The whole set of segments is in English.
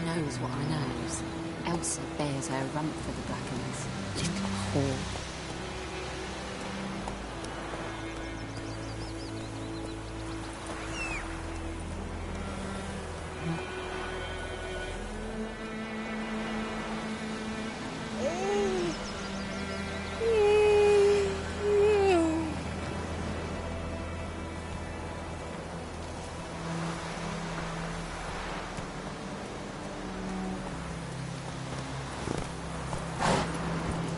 knows what I knows. Elsa bears her rump for the Brackens. Little whore.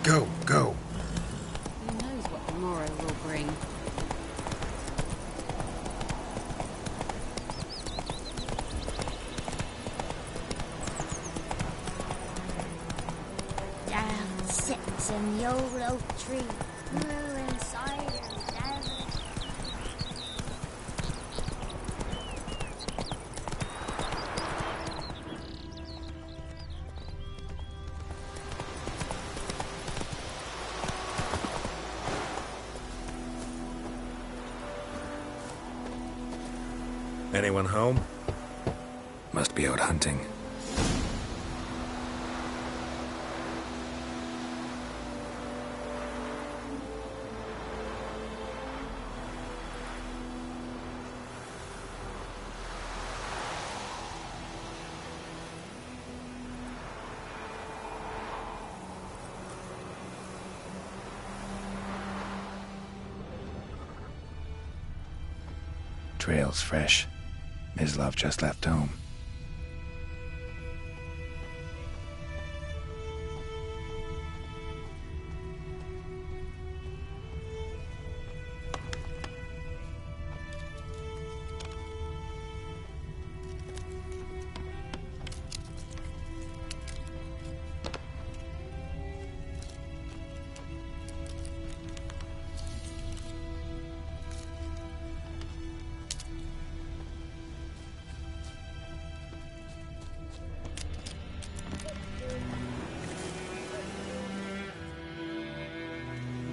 Go, go. Who knows what the morrow will bring? Down sits in the old oak tree, brewing cider down. Anyone home? Must be out hunting. Trail's fresh. Mislav just left home.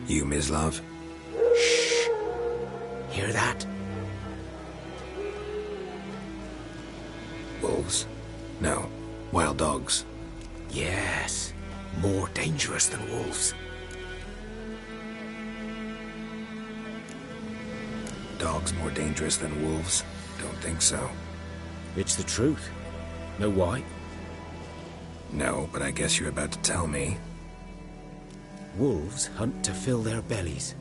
You, Mislav? Shh! Hear that? Wolves? No. Wild dogs. Yes. More dangerous than wolves. Dogs more dangerous than wolves? Don't think so. It's the truth. Know why? No, but I guess you're about to tell me. Wolves hunt to fill their bellies.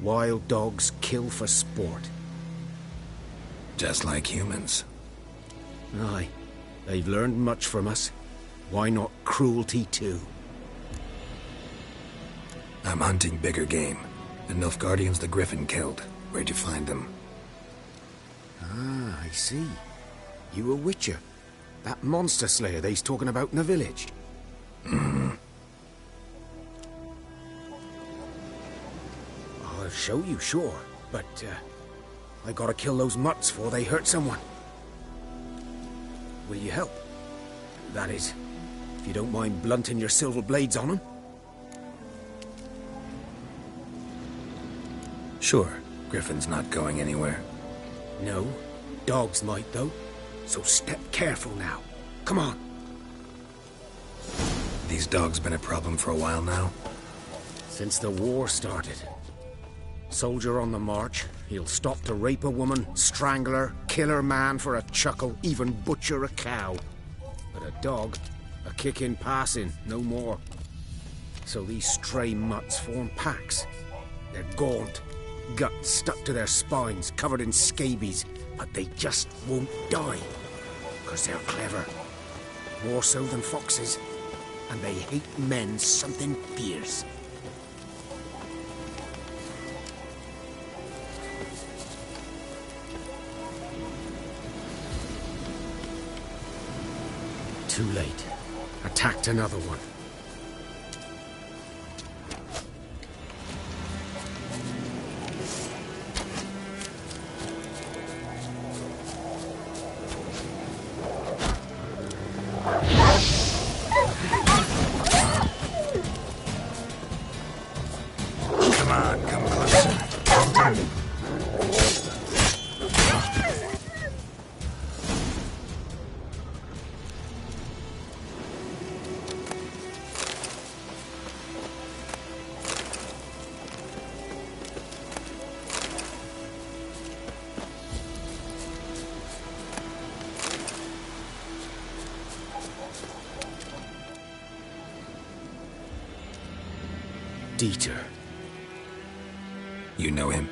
Wild dogs kill for sport. Just like humans. Aye. They've learned much from us. Why not cruelty too? I'm hunting bigger game. The Nilfgaardians the Griffin killed. Where'd you find them? Ah, I see. You a witcher. That monster slayer they's talking about in the village. I'll show you, sure. But, I gotta kill those mutts before they hurt someone. Will you help? That is, if you don't mind blunting your silver blades on them. Sure. Griffin's not going anywhere. No. Dogs might, though. So step careful now. Come on. These dogs been a problem for a while now? Since the war started. Soldier on the march, he'll stop to rape a woman, strangle her, kill her man for a chuckle, even butcher a cow. But a dog, a kick in passing, no more. So these stray mutts form packs. They're gaunt, guts stuck to their spines, covered in scabies, but they just won't die. 'Cause they're clever. More so than foxes. And they hate men something fierce. Too late. Attacked another one. Come on, come closer. Dieter. You know him?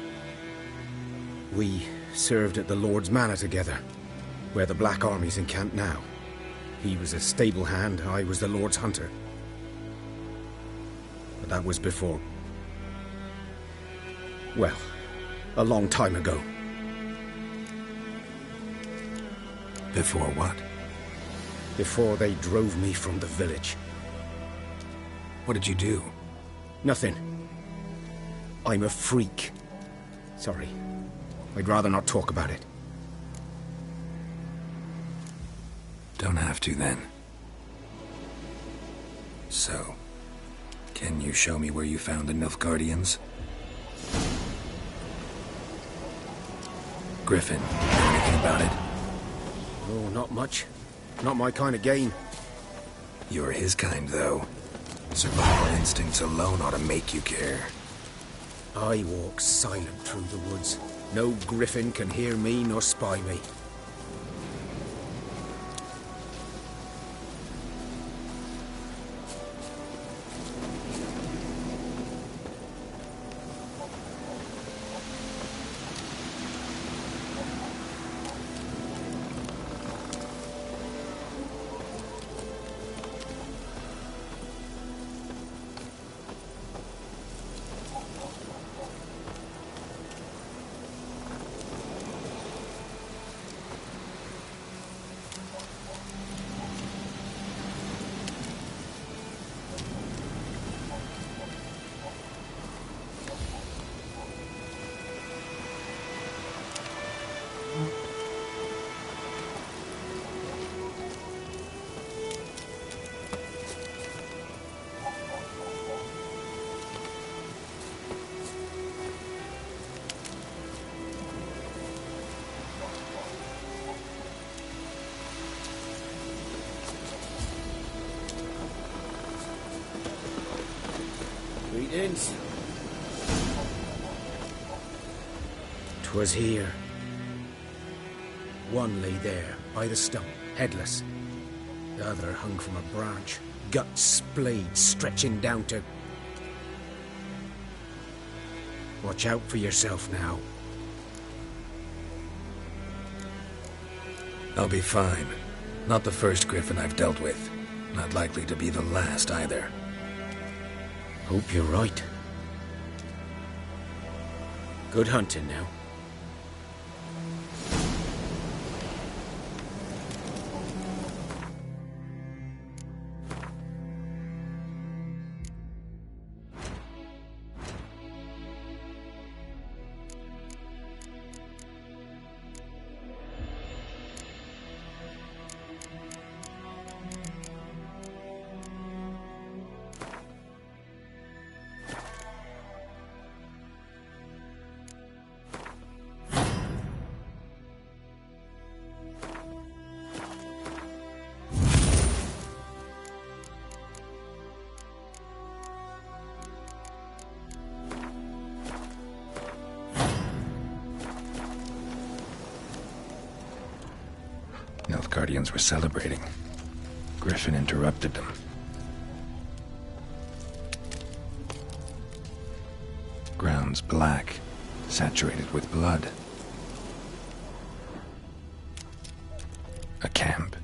We served at the Lord's Manor together, where the Black Army's encamped now. He was a stable hand, I was the Lord's hunter. But that was before... well, a long time ago. Before what? Before they drove me from the village. What did you do? Nothing. I'm a freak. Sorry. I'd rather not talk about it. Don't have to, then. So, can you show me where you found enough Guardians? Griffin, know anything about it? Oh, not much. Not my kind of game. You're his kind, though. Survival instincts alone ought to make you care. I walk silent through the woods. No griffin can hear me nor spy me. Greetings. 'Twas here. One lay there, by the stump, headless. The other hung from a branch, guts splayed, stretching down to... Watch out for yourself now. I'll be fine. Not the first Griffin I've dealt with. Not likely to be the last, either. Hope you're right. Good hunting now. Guardians were celebrating. Griffin interrupted them. Ground's black, saturated with blood. A camp.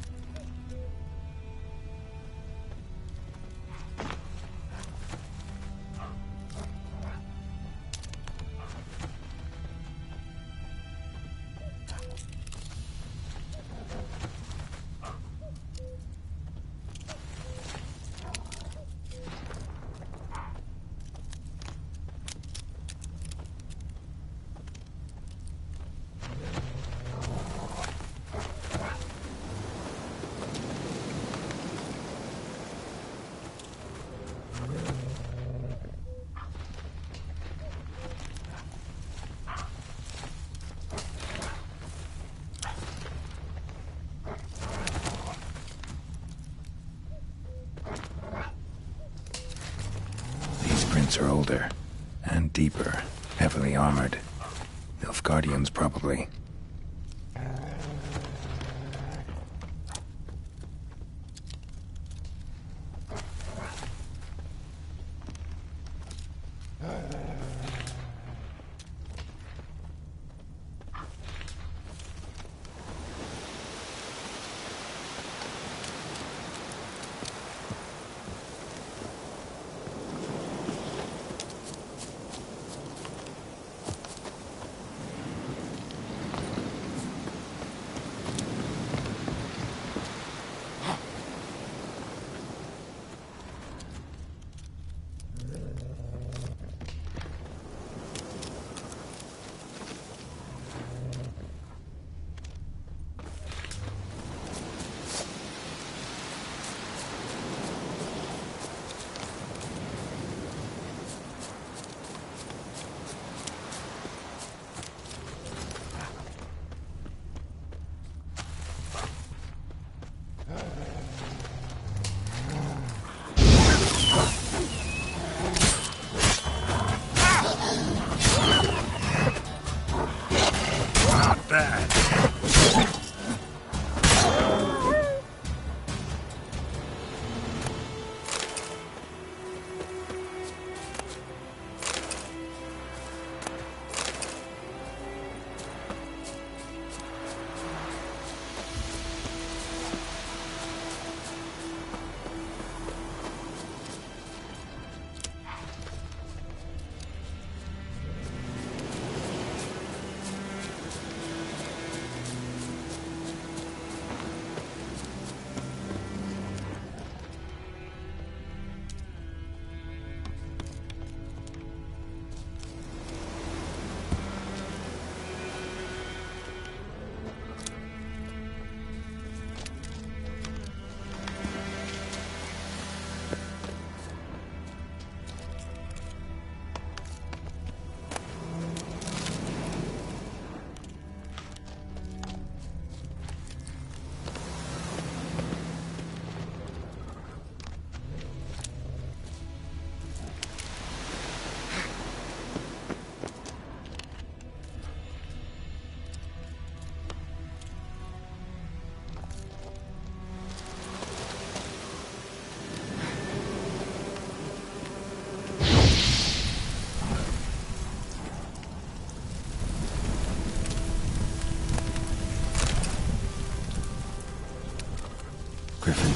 Are older and deeper, heavily armored. Nilfgaardians, probably.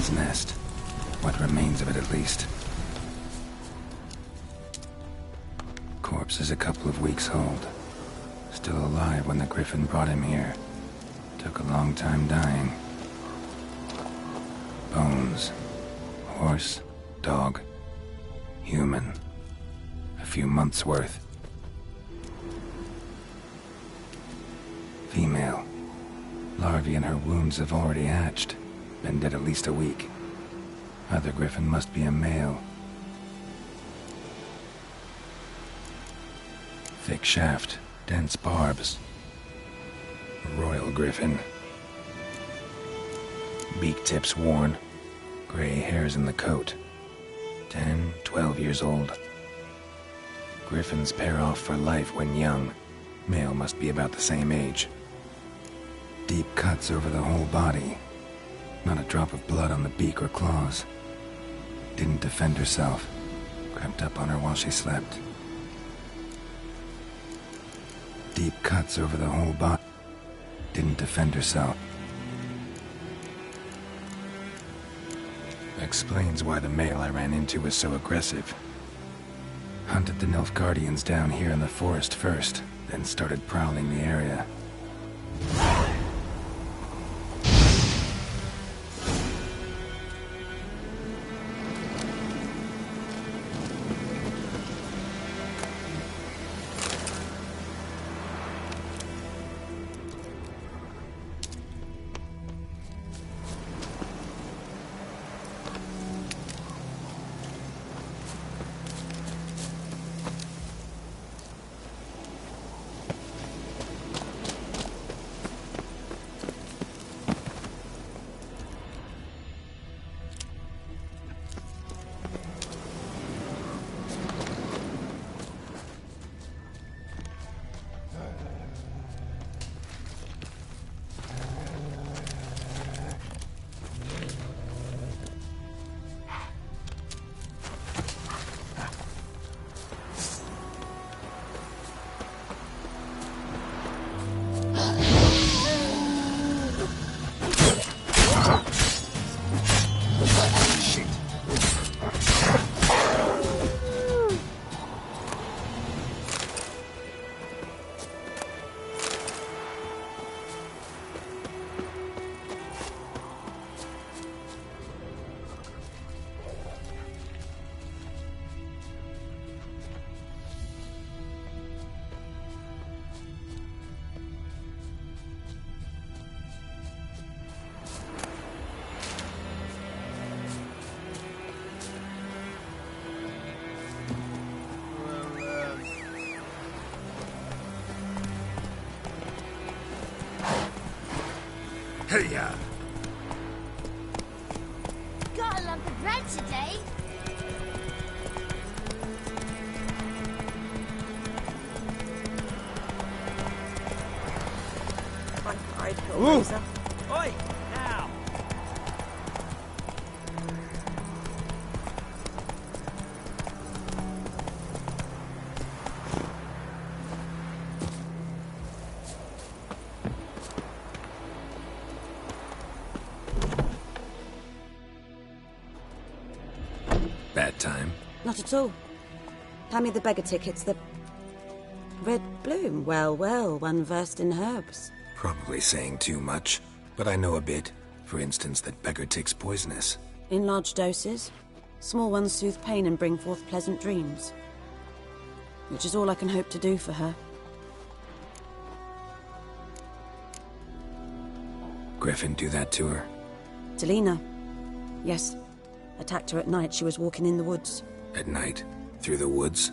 Griffin's nest. What remains of it, at least. Corpse is a couple of weeks old. Still alive when the Griffin brought him here. Took a long time dying. Bones. Horse, dog, human. A few months' worth. Female. Larvae in her wounds have already hatched. Been dead at least a week. Other Griffin must be a male. Thick shaft, dense barbs. Royal Griffin. Beak tips worn. Gray hairs in the coat. 10, 12 years old. Griffins pair off for life when young. Male must be about the same age. Deep cuts over the whole body. Not a drop of blood on the beak or claws. Didn't defend herself. Crept up on her while she slept. Deep cuts over the whole body. Didn't defend herself. Explains why the male I ran into was so aggressive. Hunted the Nilfgaardians down here in the forest first, then started prowling the area. Hey-ya! Got a lump of bread today. I'd Hellraiser. Oi! Now! Bad time. Not at all. Hand me the beggar tickets, the... Red bloom. Well, well, one versed in herbs. Probably saying too much, but I know a bit. For instance, that beggar tick's poisonous. In large doses. Small ones soothe pain and bring forth pleasant dreams. Which is all I can hope to do for her. Griffin do that to her? Delina. Yes. Attacked her at night. She was walking in the woods. At night? Through the woods?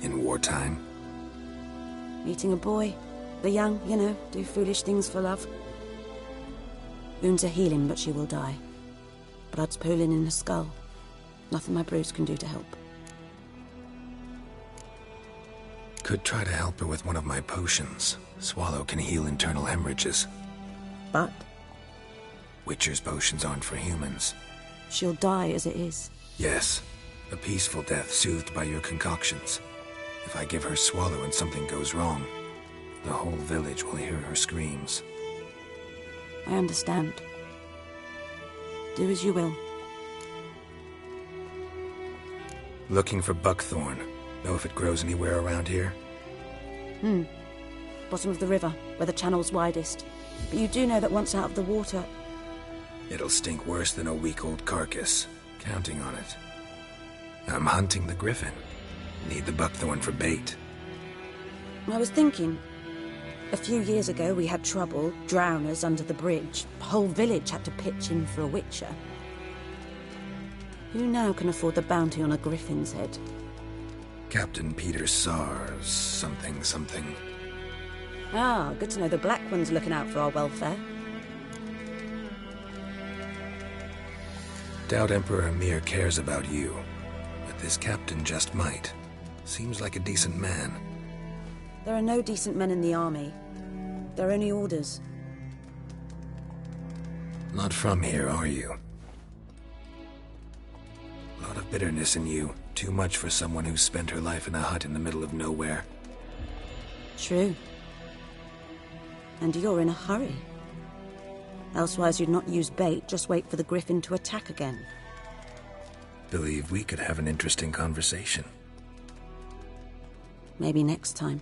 In wartime? Meeting a boy. The young, you know, do foolish things for love. Wounds are healing, but she will die. Blood's pooling in her skull. Nothing my brews can do to help. Could try to help her with one of my potions. Swallow can heal internal hemorrhages. But Witcher's potions aren't for humans. she'll die as it is. Yes. A peaceful death soothed by your concoctions. If I give her Swallow and something goes wrong, the whole village will hear her screams. I understand. Do as you will. Looking for buckthorn. Know if it grows anywhere around here? Bottom of the river, where the channel's widest. But you do know that once out of the water... It'll stink worse than a week-old carcass. Counting on it. I'm hunting the griffin. Need the buckthorn for bait. I was thinking... A few years ago we had trouble, drowners under the bridge. The whole village had to pitch in for a witcher. Who now can afford the bounty on a griffin's head? Captain Peter Sars, something. Ah, good to know the Black One's looking out for our welfare. Doubt Emperor Emir cares about you, but this captain just might. Seems like a decent man. There are no decent men in the army. There are only orders. Not from here, are you? A lot of bitterness in you. Too much for someone who spent her life in a hut in the middle of nowhere. True. And you're in a hurry. Elsewise you'd not use bait, just wait for the griffin to attack again. Believe we could have an interesting conversation. Maybe next time.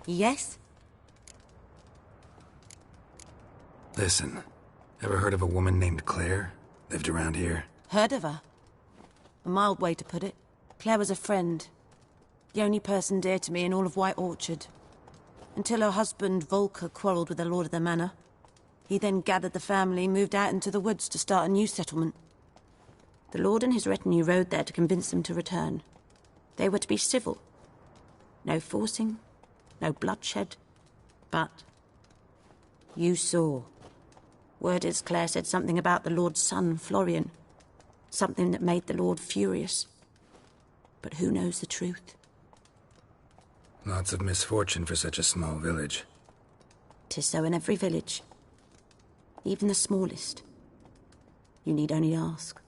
Yes? Listen, ever heard of a woman named Claire? Lived around here? Heard of her? A mild way to put it. Claire was a friend. The only person dear to me in all of White Orchard. Until her husband, Volker, quarrelled with the lord of the manor. He then gathered the family, moved out into the woods to start a new settlement. The lord and his retinue rode there to convince them to return. They were to be civil. No forcing, no bloodshed. But you saw. Word is Claire said something about the lord's son, Florian. Something that made the lord furious. But who knows the truth? Lots of misfortune for such a small village. 'Tis so in every village. Even the smallest. You need only ask.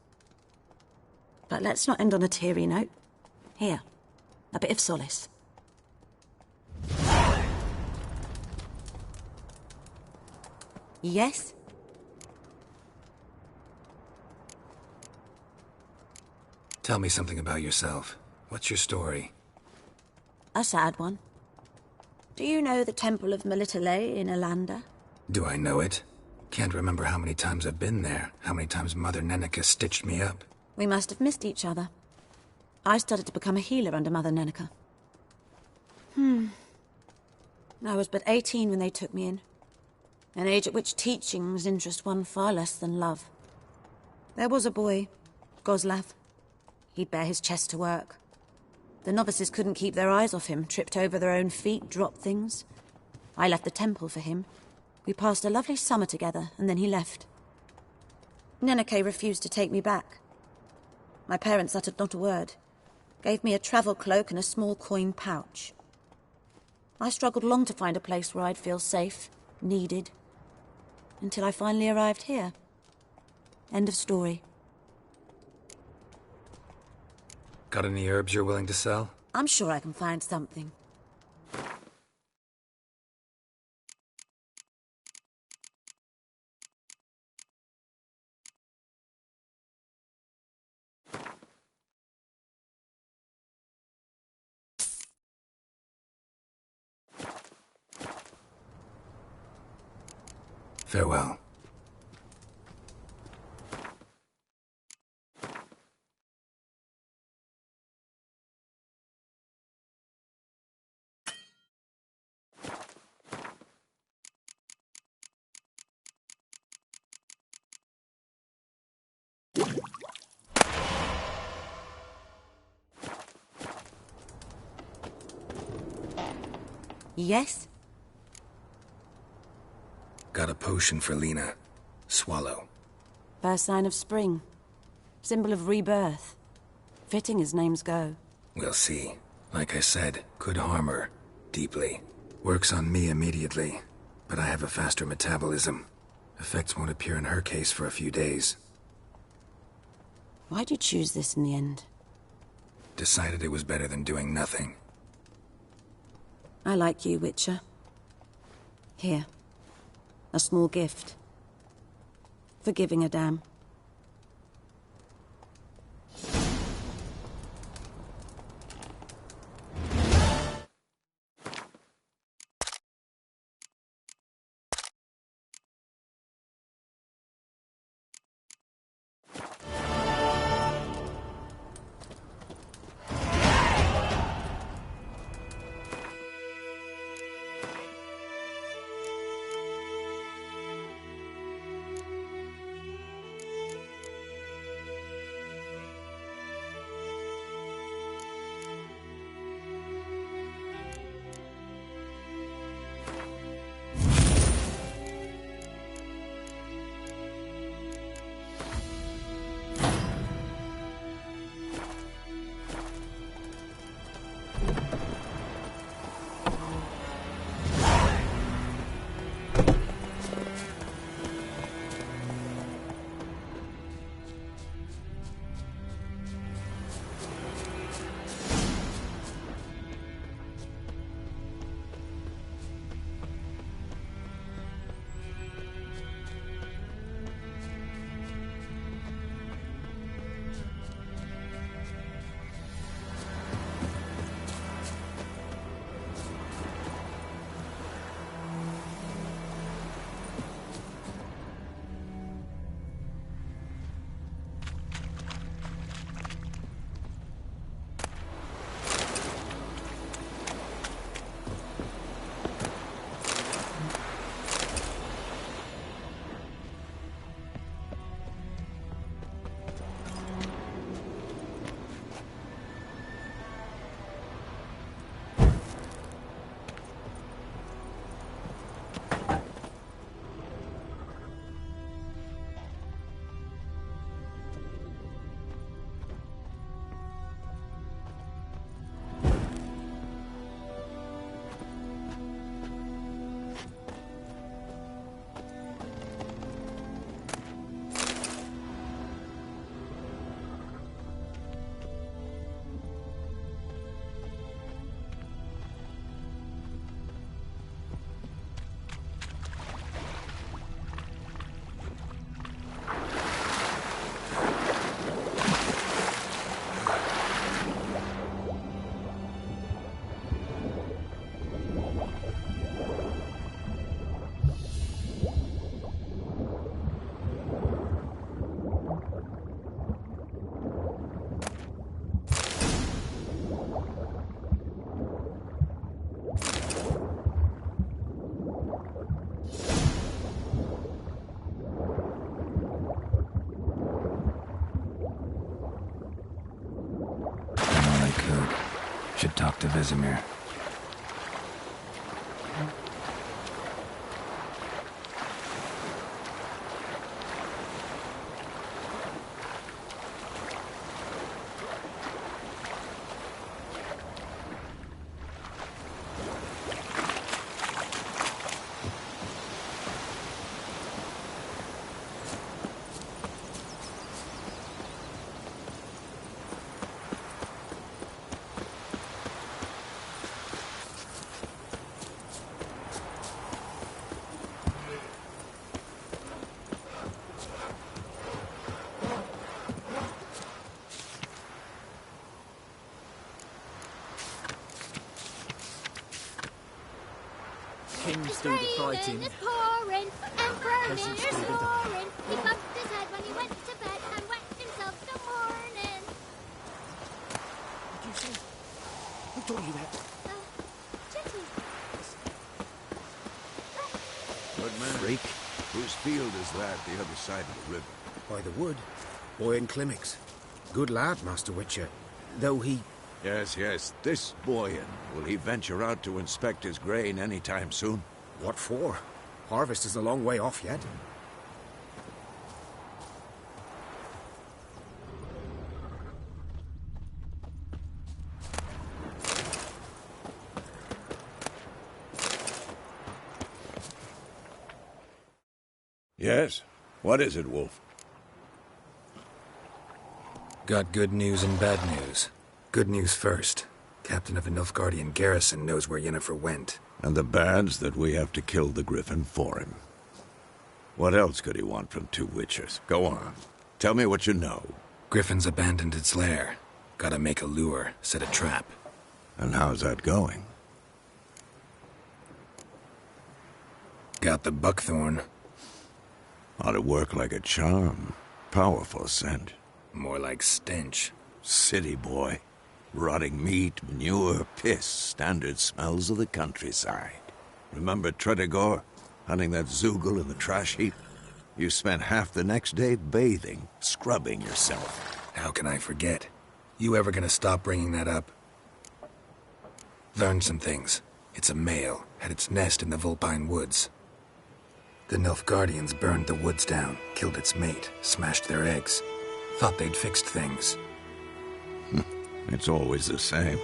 But let's not end on a teary note. Here, a bit of solace. Yes? Tell me something about yourself. What's your story? A sad one. Do you know the Temple of Melitele in Alanda? Do I know it? Can't remember how many times I've been there, how many times Mother Neneka stitched me up. We must have missed each other. I started to become a healer under Mother Neneka. I was but 18 when they took me in. An age at which teachings interest one far less than love. There was a boy, Goslav. He'd bare his chest to work. The novices couldn't keep their eyes off him, tripped over their own feet, dropped things. I left the temple for him. We passed a lovely summer together, and then he left. Neneke refused to take me back. My parents uttered not a word. Gave me a travel cloak and a small coin pouch. I struggled long to find a place where I'd feel safe, needed, until I finally arrived here. End of story. Got any herbs you're willing to sell? I'm sure I can find something. Farewell. Yes? Got a potion for Lena. Swallow. First sign of spring. Symbol of rebirth. Fitting as names go. We'll see. Like I said, could harm her. Deeply. Works on me immediately, but I have a faster metabolism. Effects won't appear in her case for a few days. Why'd you choose this in the end? Decided it was better than doing nothing. I like you, Witcher. Here. A small gift. For giving a damn. Should talk to Vesemir. Kings do the fighting. It's pouring, and Peasants Berlin do is the roaring. He bumped his head when he went to bed and wet himself till morning. What did you say? Who told you that? Gently. Good man. Freak. Whose field is that the other side of the river? By the wood. Boy in Climmix. Good lad, Master Witcher. Though he Yes, yes, this buoyant. Will he venture out to inspect his grain anytime soon? What for? Harvest is a long way off yet. Yes? What is it, Wolf? Got good news and bad news. Good news first. Captain of the Nilfgaardian garrison knows where Yennefer went. And the bad's that we have to kill the Griffin for him. What else could he want from two witchers? Go on. Tell me what you know. Griffin's abandoned its lair. Gotta make a lure, set a trap. And how's that going? Got the buckthorn. Ought to work like a charm. Powerful scent. More like stench. City boy. Rotting meat, manure, piss. Standard smells of the countryside. Remember Tredegor? Hunting that Zoogle in the trash heap? You spent half the next day bathing, scrubbing yourself. How can I forget? You ever gonna stop bringing that up? Learned some things. It's a male. Had its nest in the Vulpine Woods. The Nilfgaardians burned the woods down, killed its mate, smashed their eggs. Thought they'd fixed things. It's always the same.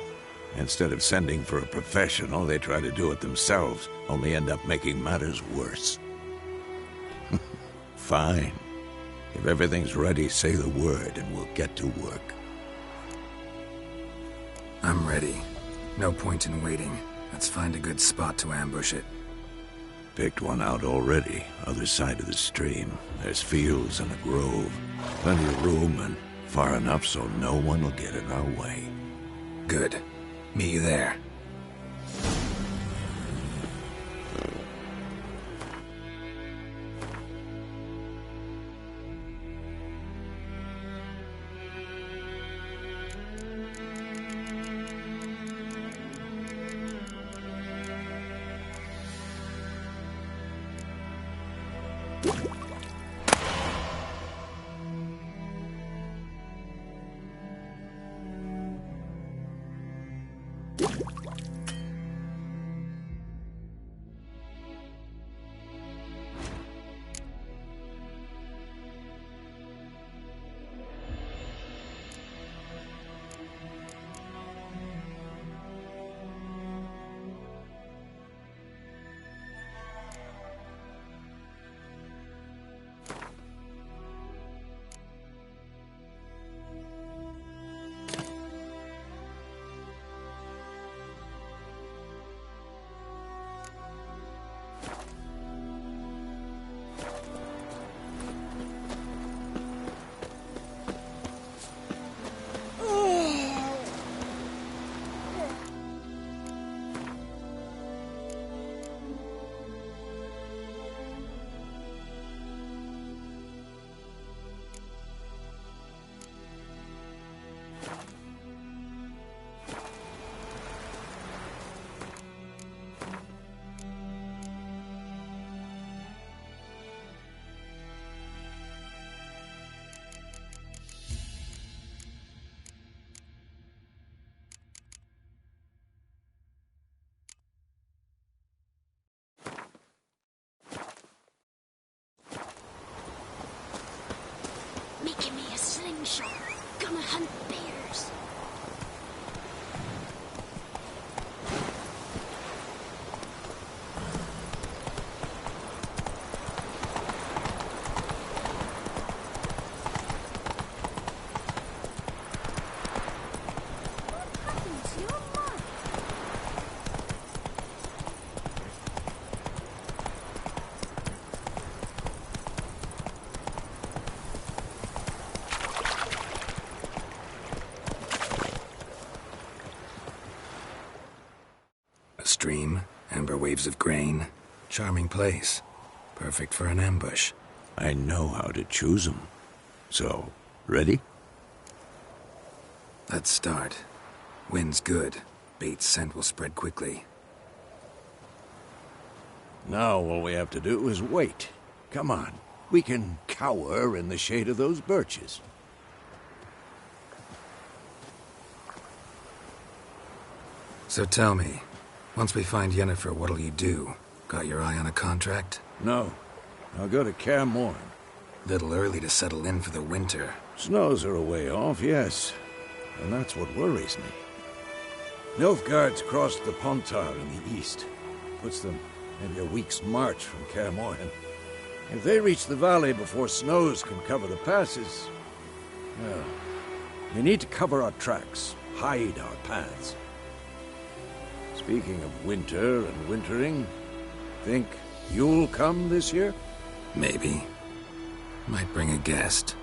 Instead of sending for a professional, they try to do it themselves, only end up making matters worse. Fine. If everything's ready, say the word and we'll get to work. I'm ready. No point in waiting. Let's find a good spot to ambush it. Picked one out already, other side of the stream. There's fields and a grove. Plenty of room and far enough so no one will get in our way. Good. Meet you there. Making me a slingshot. Gonna hunt bears. What happened to your mom? A stream, amber waves of grain. Charming place. Perfect for an ambush. I know how to choose them. So, ready? Let's start. Wind's good. Bait's scent will spread quickly. Now all we have to do is wait. Come on. We can cower in the shade of those birches. So tell me, once we find Yennefer, what'll you do? Got your eye on a contract? No. I'll go to Kaer Morhen. Little early to settle in for the winter. Snows are a way off, yes. And that's what worries me. Nilfgaard's crossed the Pontar in the east. Puts them maybe a week's march from Kaer Morhen. If they reach the valley before snows can cover the passes... well, we need to cover our tracks, hide our paths. Speaking of winter and wintering, think you'll come this year? Maybe. Might bring a guest.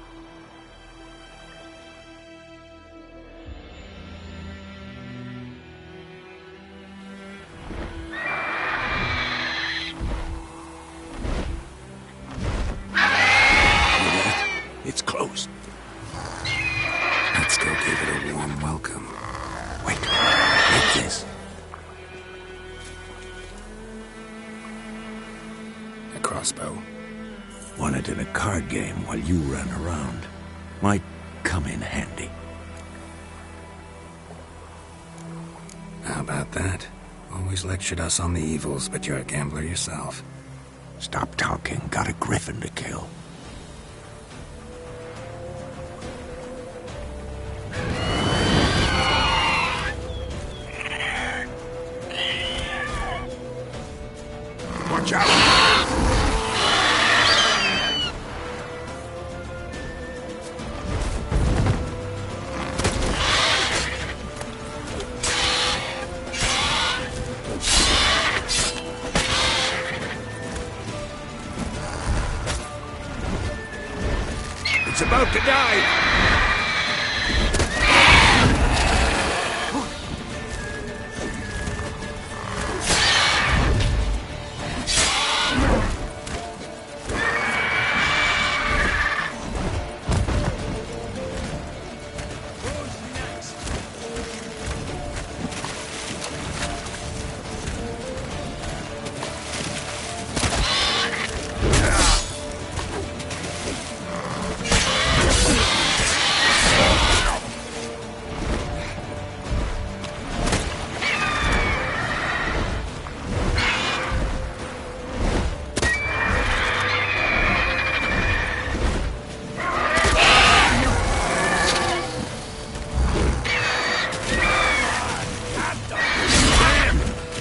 It's close. Let's go give it a warm welcome. Wait, take this. A crossbow. Won it in a card game while you ran around. Might come in handy. How about that? Always lectured us on the evils, but you're a gambler yourself. Stop talking. Got a griffin to kill. Watch out! It's about to die!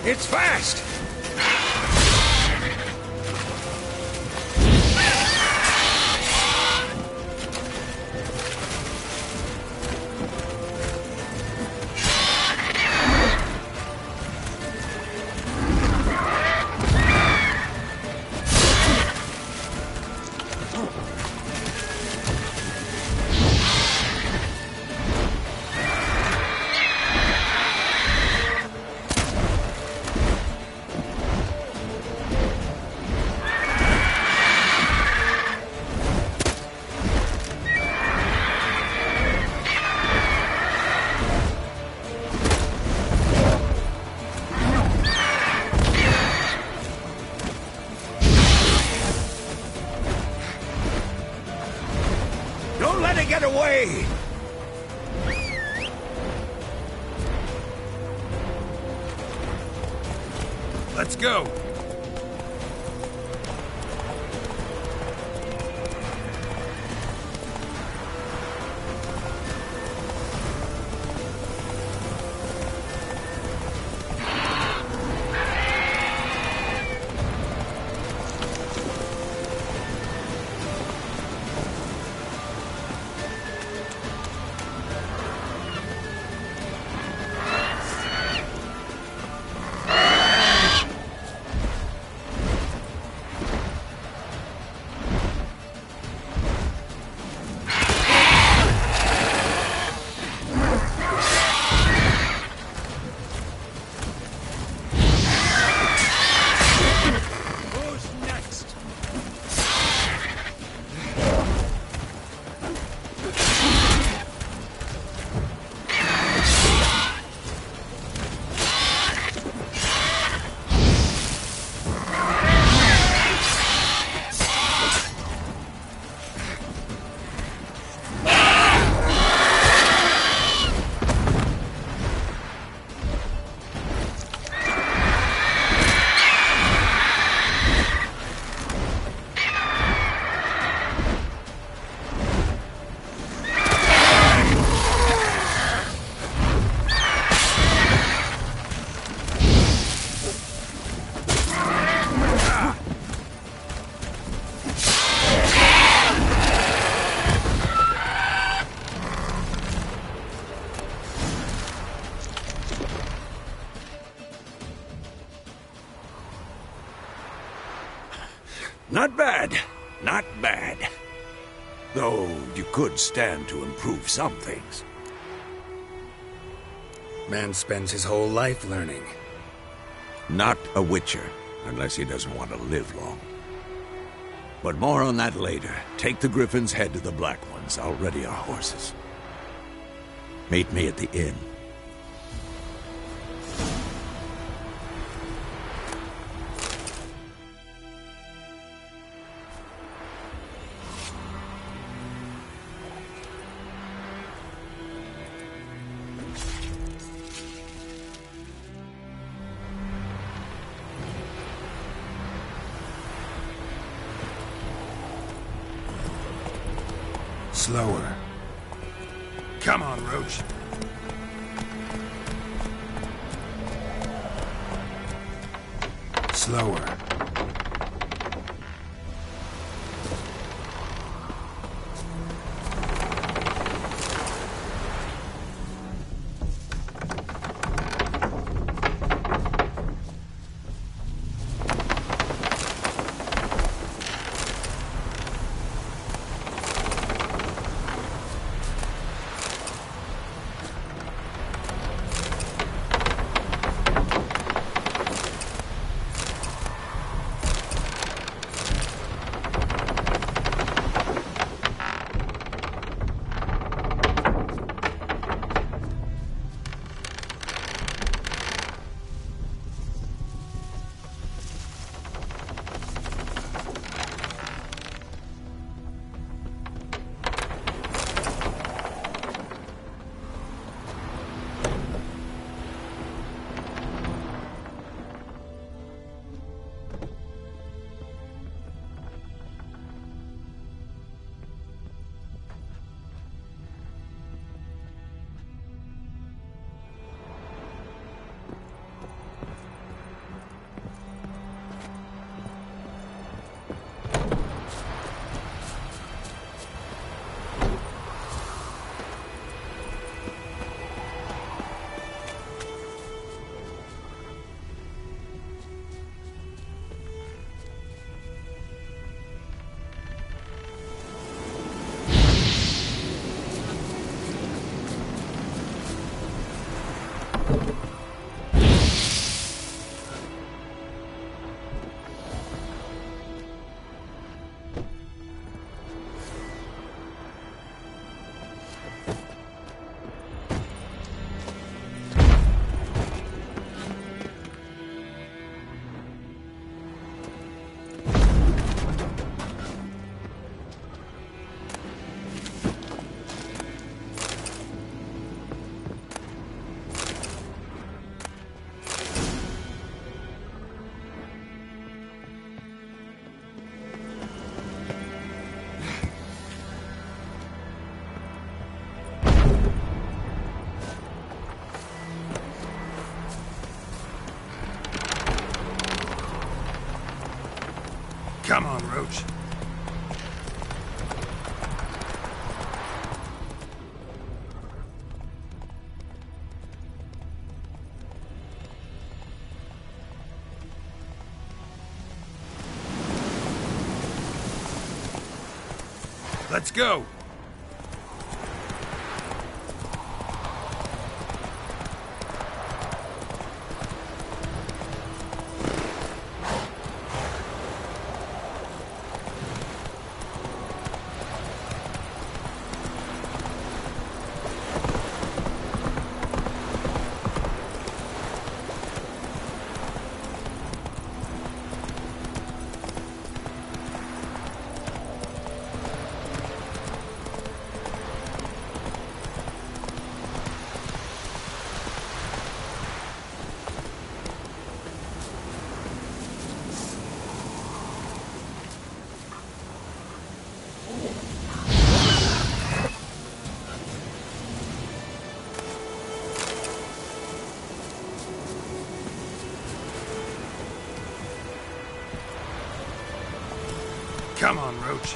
It's fast! Don't let it get away! Let's go! Not bad. Not bad. Though you could stand to improve some things. Man spends his whole life learning. Not a witcher, unless he doesn't want to live long. But more on that later. Take the Griffin's head to the Black Ones. I'll ready our horses. Meet me at the inn. Slower. Come on, Roach. Slower. Come on, Roach. Let's go. Come on, Roach.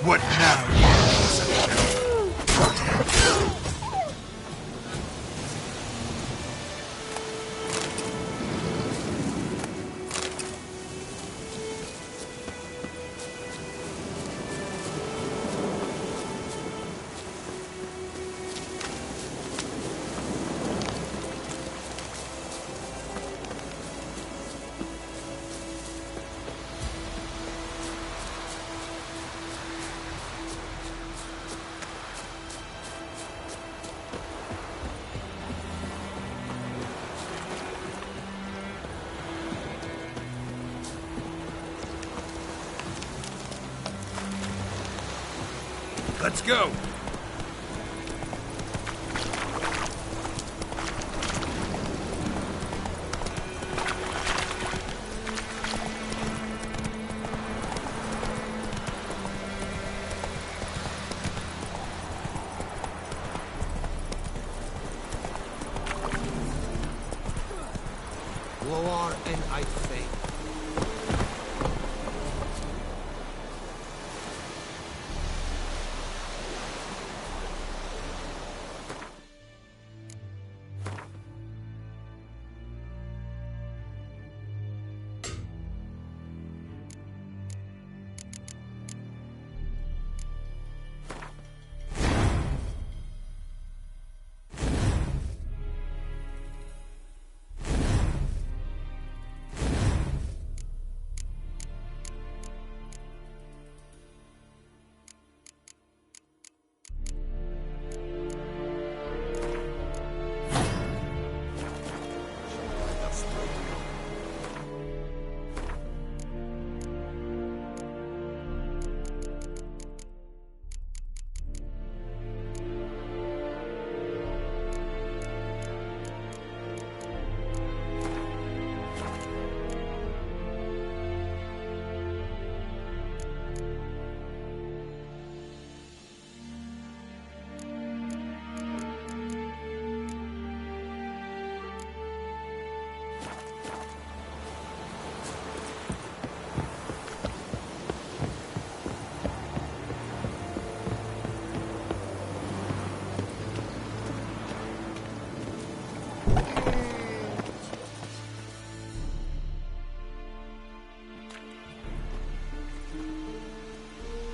What now, you Let's go! War and I fail.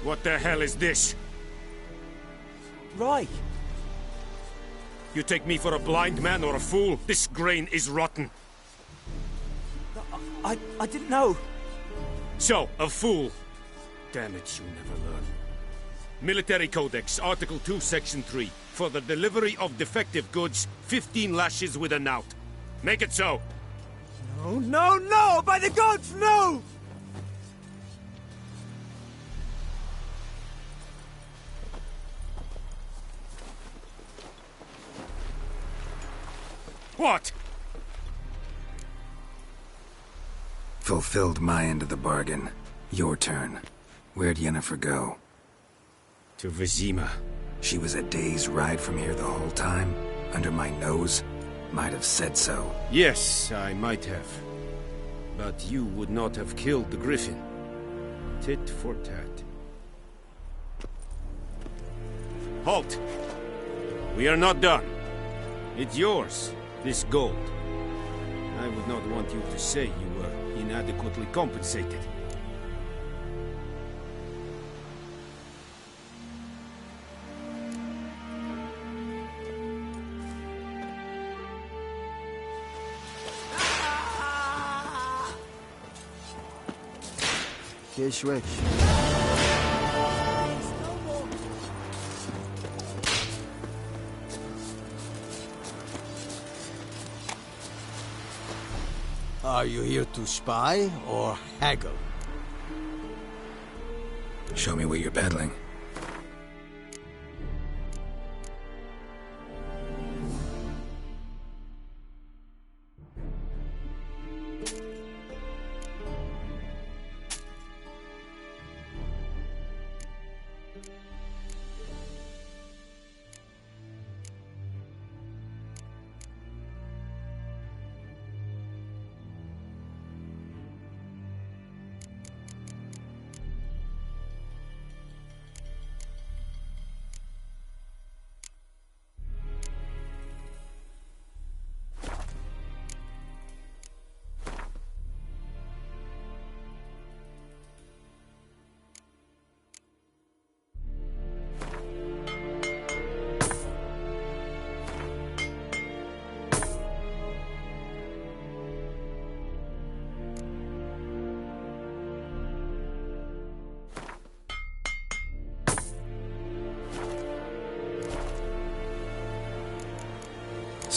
What the hell is this? Right. You take me for a blind man or a fool? This grain is rotten. I didn't know. So, a fool. Damn it, you never learn. Military Codex, Article 2, Section 3. For the delivery of defective goods, 15 lashes with a knout. Make it so. No, no, no! By the gods, no! What? Fulfilled my end of the bargain. Your turn. Where'd Yennefer go? To Vizima. She was a day's ride from here the whole time? Under my nose? Might have said so. Yes, I might have. But you would not have killed the griffin. Tit for tat. Halt! We are not done. It's yours, this gold. I would not want you to say you were inadequately compensated. Here's Rich. Are you here to spy or haggle? Show me what you're peddling.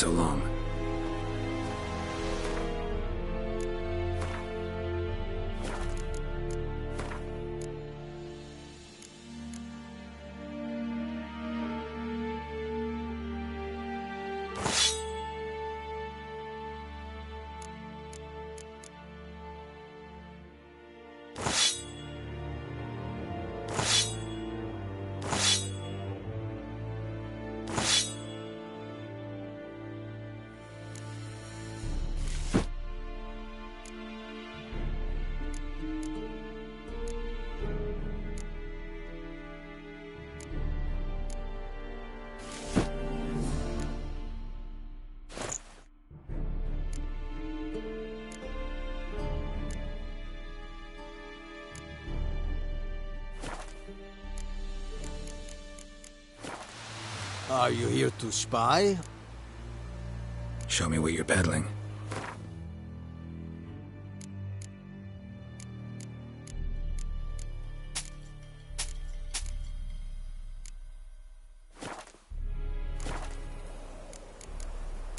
So long. Are you here to spy? Show me what you're peddling.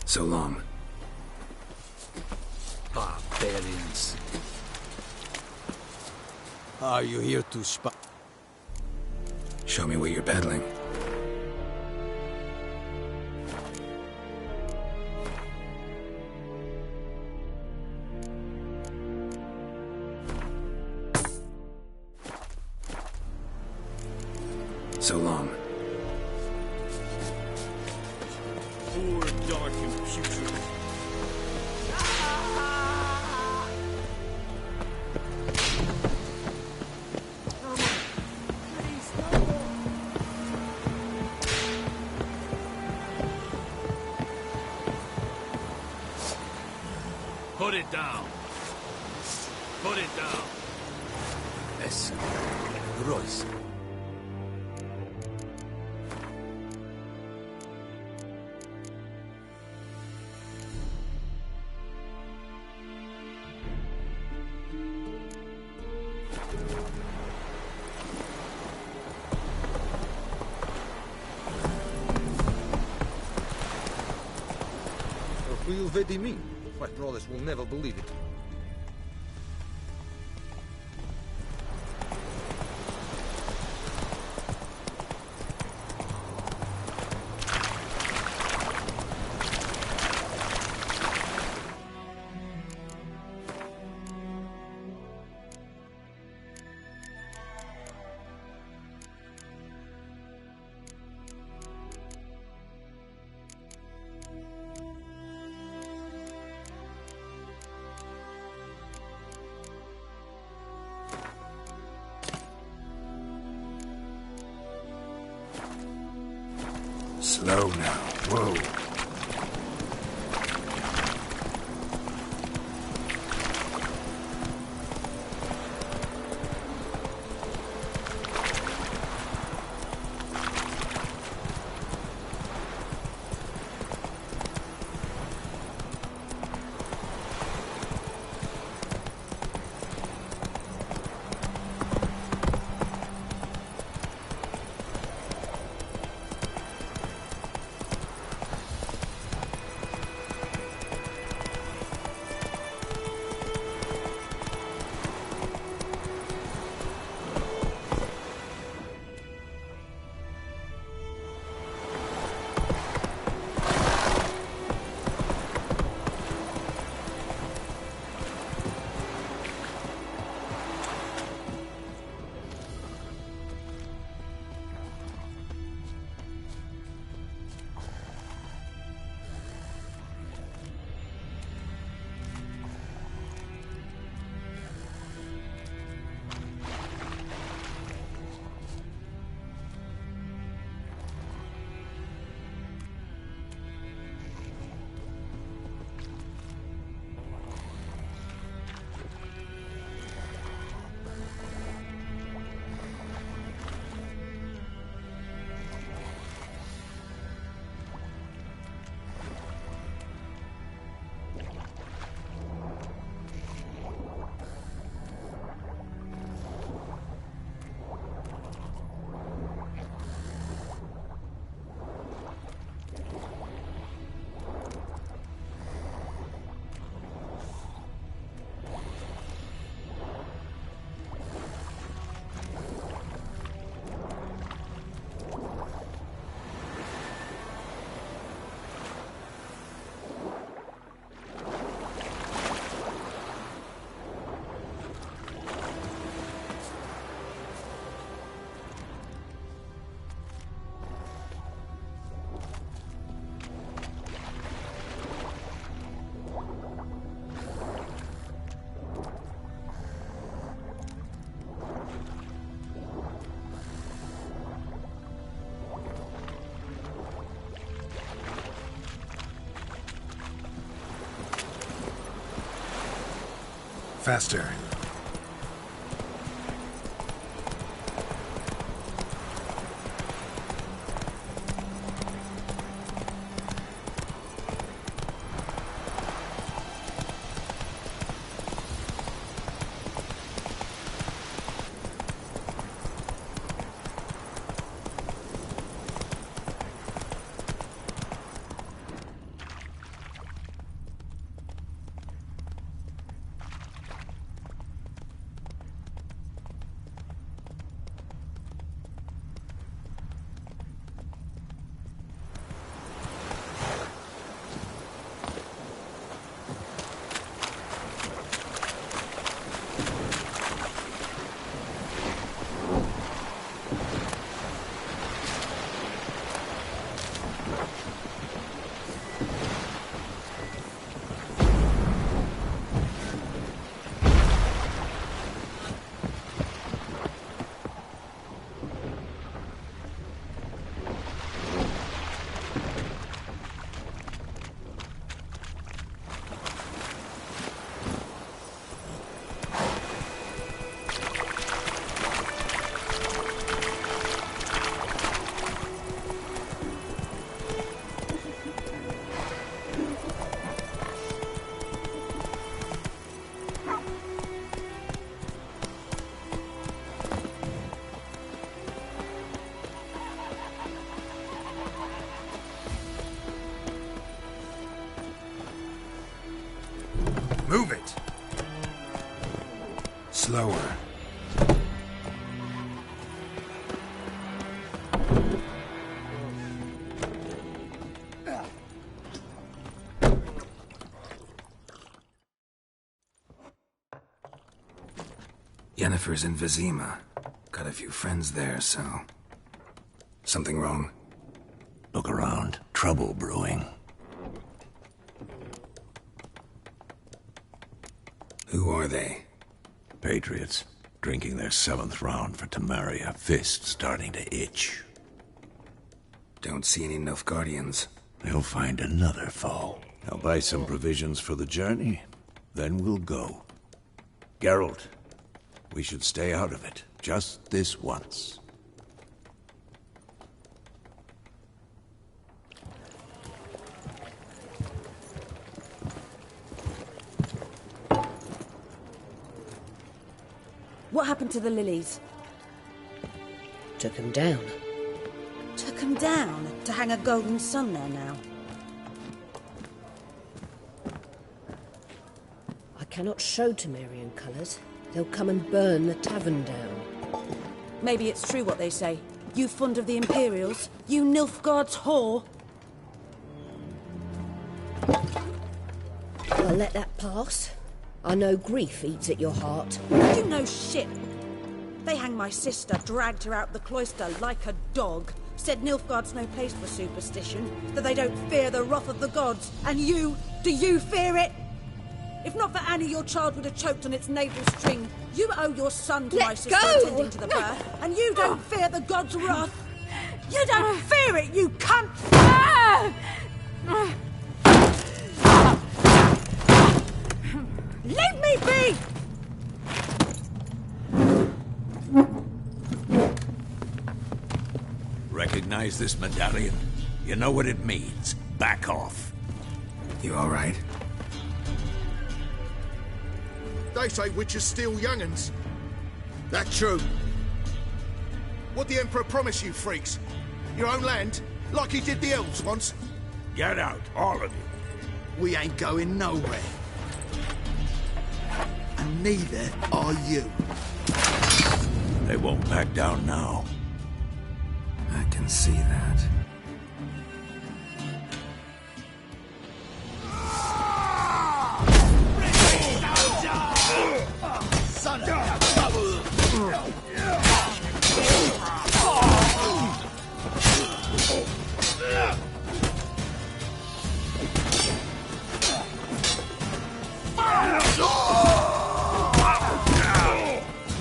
So long. Barbarians. Are you here to spy? Show me what you're peddling. So long. Poor, dark, and putrid. Put it down. Put it down. Es groß. Real very mean. My brothers will never believe it. Slow now. Whoa. Faster. Move it! Slower. Yennefer's in Vizima. Got a few friends there, so... Something wrong? Look around. Trouble brewing. Who are they? Patriots. Drinking their 7th round for Tamaria. Fist starting to itch. Don't see any Nilfgaardians. They'll find another foe. I'll buy some provisions for the journey. Then we'll go. Geralt, we should stay out of it. Just this once. What happened to the lilies? Took him down. Took him down? To hang a golden sun there now? I cannot show Temerian colours. They'll come and burn the tavern down. Maybe it's true what they say. You fond of the Imperials? You Nilfgaard's whore? I'll let that pass. I know grief eats at your heart. You know shit. They hanged my sister, dragged her out the cloister like a dog. Said Nilfgaard's no place for superstition, that they don't fear the wrath of the gods. And you, do you fear it? If not for Annie, your child would have choked on its navel string. You owe your son to my sister attending to the birth, and you don't fear the gods' wrath. You don't fear it, you cunt! Leave me be! Recognize this medallion? You know what it means. Back off. You all right? They say witches steal young'uns. That true? What the Emperor promise you, freaks? Your own land? Like he did the elves once? Get out, all of you. We ain't going nowhere. And neither are you. They won't back down now. I can see that. Son of a...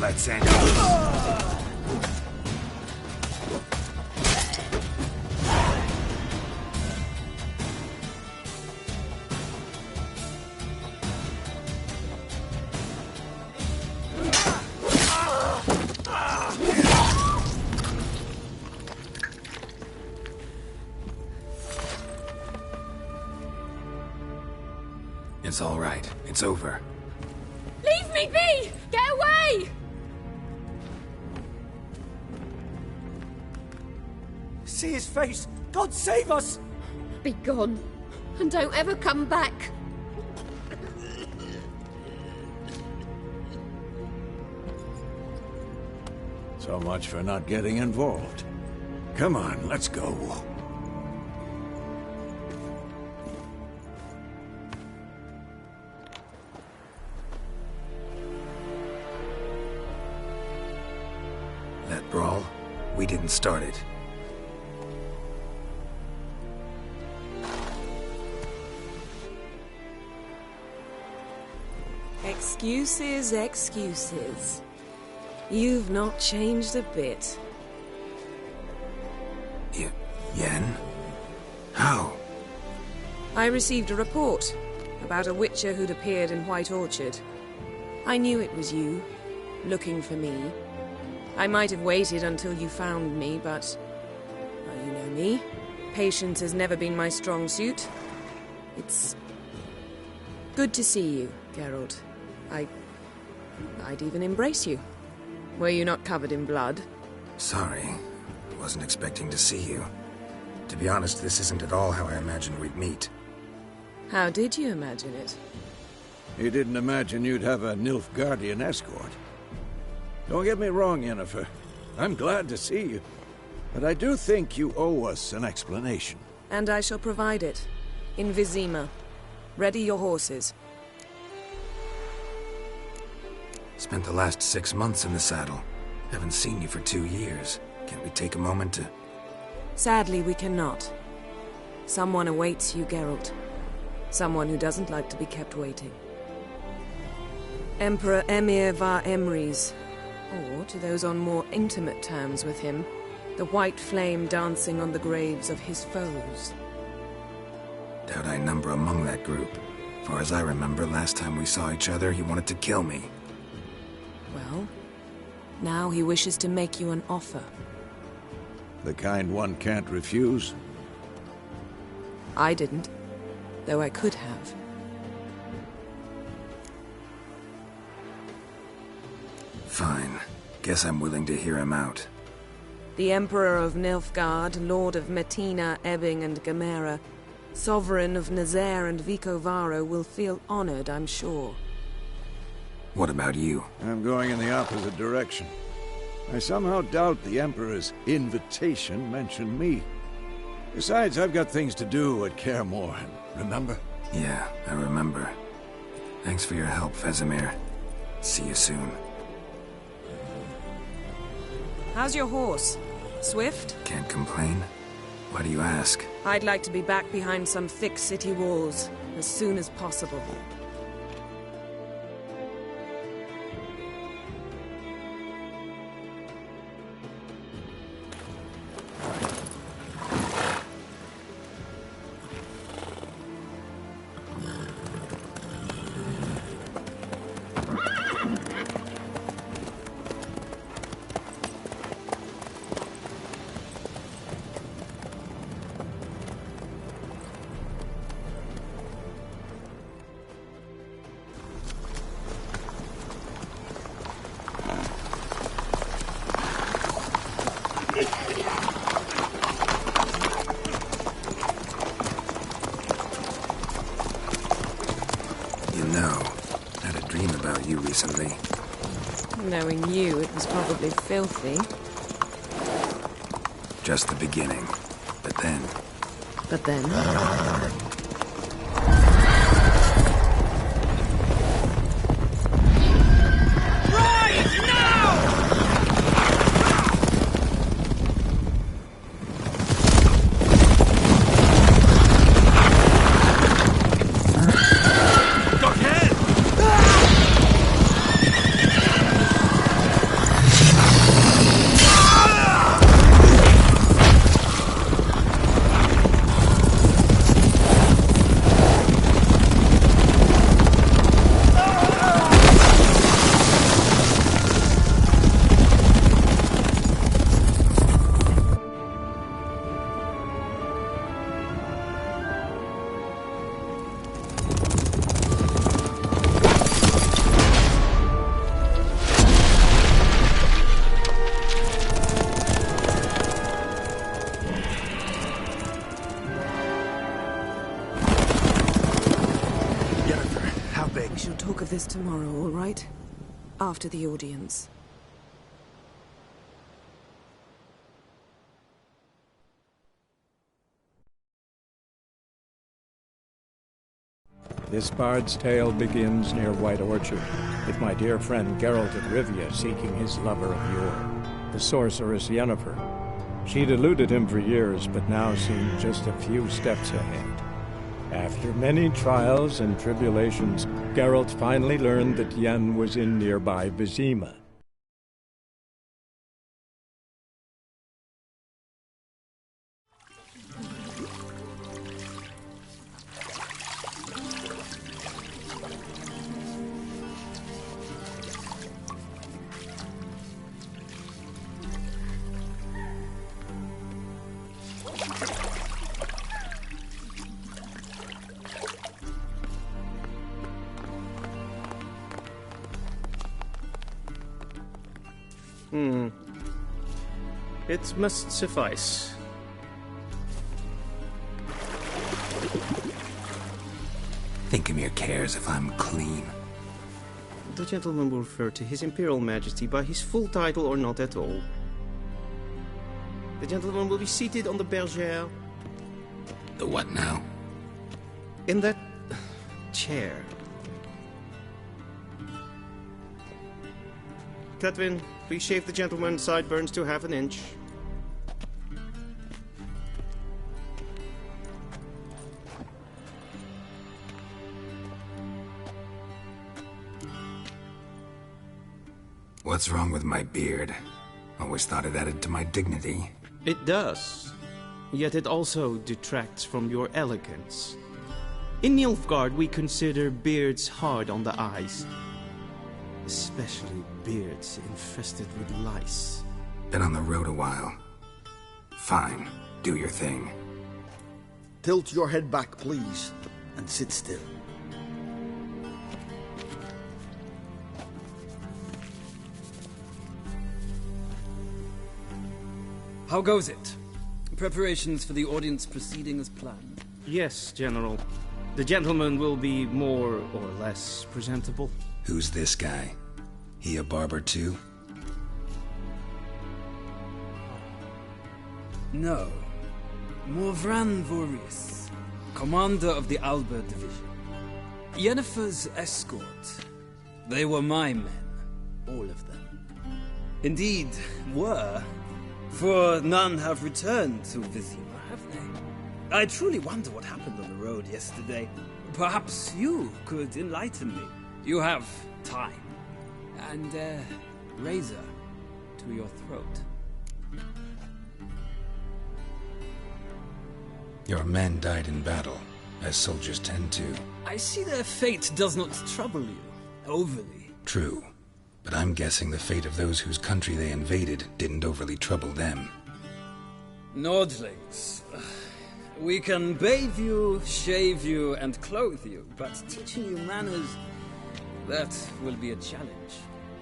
Let's end it. It's all right. It's over. Leave me be! Get away! See his face! God save us! Be gone, and don't ever come back. So much for not getting involved. Come on, let's go. That brawl, we didn't start it. Excuses, excuses. You've not changed a bit. Yen? How? I received a report about a witcher who'd appeared in White Orchard. I knew it was you, looking for me. I might have waited until you found me, but... well, you know me. Patience has never been my strong suit. It's... good to see you, Geralt. I'd even embrace you. Were you not covered in blood? Sorry. Wasn't expecting to see you. To be honest, this isn't at all how I imagined we'd meet. How did you imagine it? You didn't imagine you'd have a Nilfgaardian escort. Don't get me wrong, Yennefer. I'm glad to see you. But I do think you owe us an explanation. And I shall provide it. In Vizima. Ready your horses. Spent the last 6 months in the saddle. Haven't seen you for 2 years. Can't we take a moment to... Sadly, we cannot. Someone awaits you, Geralt. Someone who doesn't like to be kept waiting. Emperor Emir var Emrys. Or, to those on more intimate terms with him, the white flame dancing on the graves of his foes. Doubt I number among that group. Far as I remember, last time we saw each other, he wanted to kill me. Well, now he wishes to make you an offer. The kind one can't refuse? I didn't, though I could have. Fine. Guess I'm willing to hear him out. The Emperor of Nilfgaard, Lord of Metina, Ebbing and Gamera, Sovereign of Nazaire and Vicovaro will feel honored, I'm sure. What about you? I'm going in the opposite direction. I somehow doubt the Emperor's invitation mentioned me. Besides, I've got things to do at Kaer Morhen, remember? Yeah, I remember. Thanks for your help, Vesemir. See you soon. How's your horse? Swift? Can't complain. Why do you ask? I'd like to be back behind some thick city walls as soon as possible. Recently. Knowing you, it was probably filthy. Just the beginning. But then... But then... beg. We shall talk of this tomorrow, all right? After the audience. This bard's tale begins near White Orchard, with my dear friend Geralt of Rivia seeking his lover of yore, the sorceress Yennefer. She'd eluded him for years, but now seemed just a few steps ahead. After many trials and tribulations, Geralt finally learned that Yen was in nearby Vizima. It must suffice. Thinkamere cares if I'm clean. The gentleman will refer to His Imperial Majesty by his full title or not at all. The gentleman will be seated on the bergère. The what now? In that chair. Cletwin, please shave the gentleman's sideburns to half an inch. What's wrong with my beard? Always thought it added to my dignity. It does. Yet it also detracts from your elegance. In Nilfgaard, we consider beards hard on the eyes. Especially beards infested with lice. Been on the road a while. Fine, do your thing. Tilt your head back, please, and sit still. How goes it? Preparations for the audience proceeding as planned? Yes, General. The gentleman will be more or less presentable. Who's this guy? He a barber too? No. Morvran Vorius, commander of the Alba Division. Yennefer's escort. They were my men. All of them. Indeed, were. For none have returned to Vizima, have they? I truly wonder what happened on the road yesterday. Perhaps you could enlighten me. You have time. And a razor to your throat. Your men died in battle, as soldiers tend to. I see their fate does not trouble you, overly. True. But I'm guessing the fate of those whose country they invaded didn't overly trouble them. Nordlings. We can bathe you, shave you, and clothe you, but teaching you manners, that will be a challenge.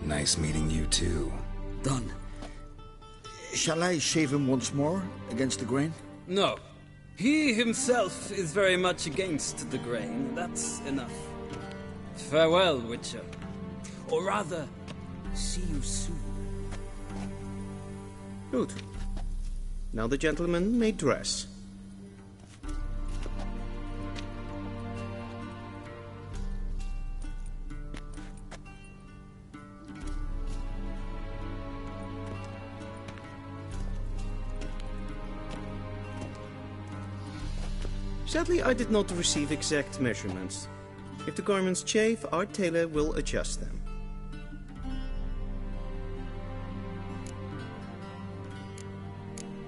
Nice meeting you too. Done. Shall I shave him once more, against the grain? No. He himself is very much against the grain. That's enough. Farewell, Witcher. Or rather, see you soon. Good. Now the gentleman may dress. Sadly, I did not receive exact measurements. If the garments chafe, our tailor will adjust them.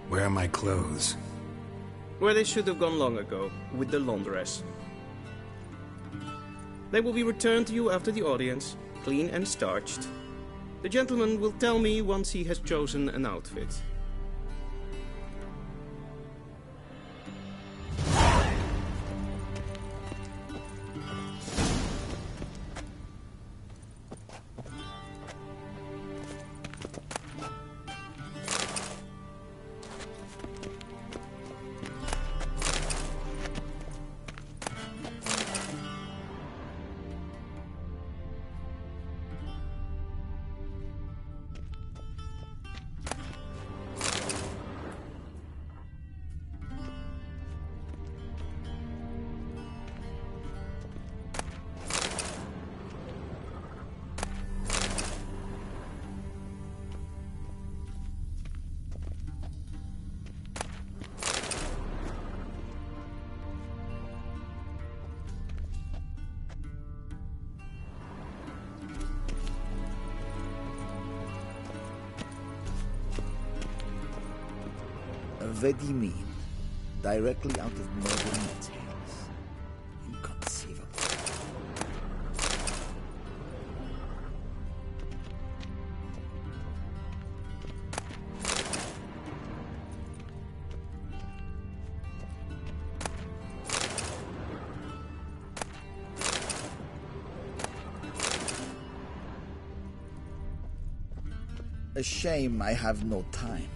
Where are my clothes? Where they should have gone long ago, with the laundress. They will be returned to you after the audience, clean and starched. The gentleman will tell me once he has chosen an outfit. Vedimin, directly out of modern tales. Inconceivable. A shame I have no time.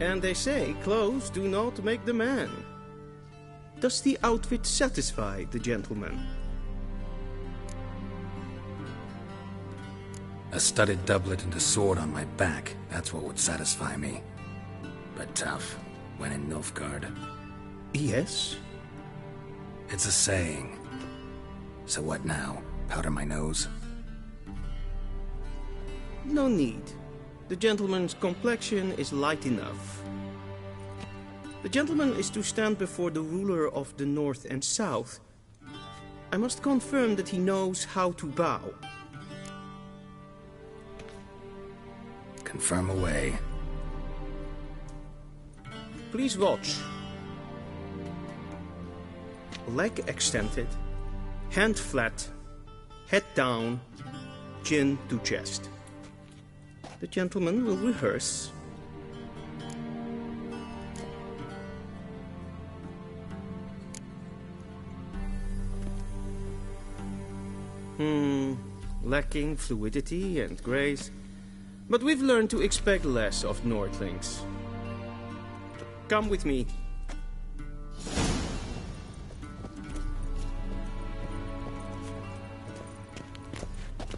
And they say clothes do not make the man. Does the outfit satisfy the gentleman? A studded doublet and a sword on my back, that's what would satisfy me. But tough, when in Nilfgaard. Yes? It's a saying. So what now? Powder my nose? No need. The gentleman's complexion is light enough. The gentleman is to stand before the ruler of the North and South. I must confirm that he knows how to bow. Confirm away. Please watch. Leg extended, hand flat, head down, chin to chest. The gentleman will rehearse. Lacking fluidity and grace. But we've learned to expect less of Nordlings. Come with me.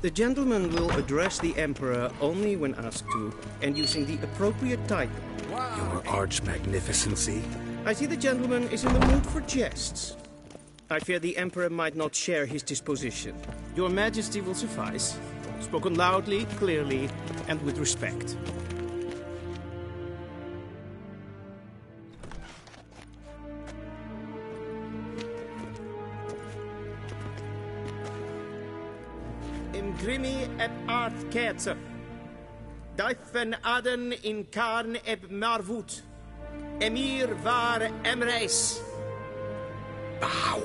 The gentleman will address the Emperor only when asked to, and using the appropriate title. Your Arch-Magnificency? I see the gentleman is in the mood for jests. I fear the Emperor might not share his disposition. Your Majesty will suffice. Spoken loudly, clearly, and with respect. Imgrimi eb art ketzer. Daifen aden in karn eb marvut. Emir var emreis. Bow.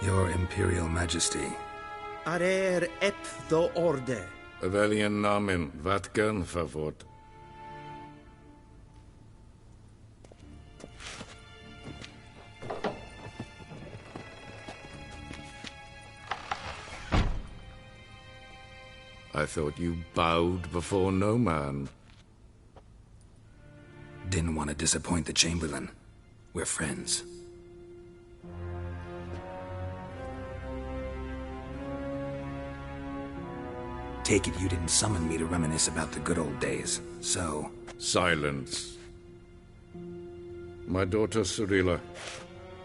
Your Imperial Majesty. Arer ep do orde. Welchen Namen? Wat gern verwort? I thought you bowed before no man. Didn't want to disappoint the Chamberlain. We're friends. Take it you didn't summon me to reminisce about the good old days, so... Silence. My daughter Cyrilla,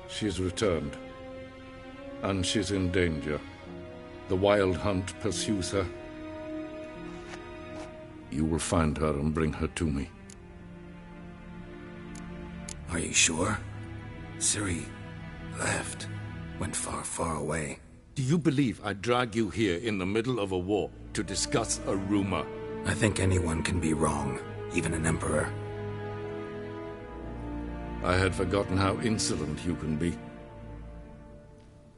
she's returned. And she's in danger. The Wild Hunt pursues her. You will find her and bring her to me. Are you sure? Ciri left. Went far, far away. Do you believe I'd drag you here in the middle of a war to discuss a rumor? I think anyone can be wrong, even an emperor. I had forgotten how insolent you can be.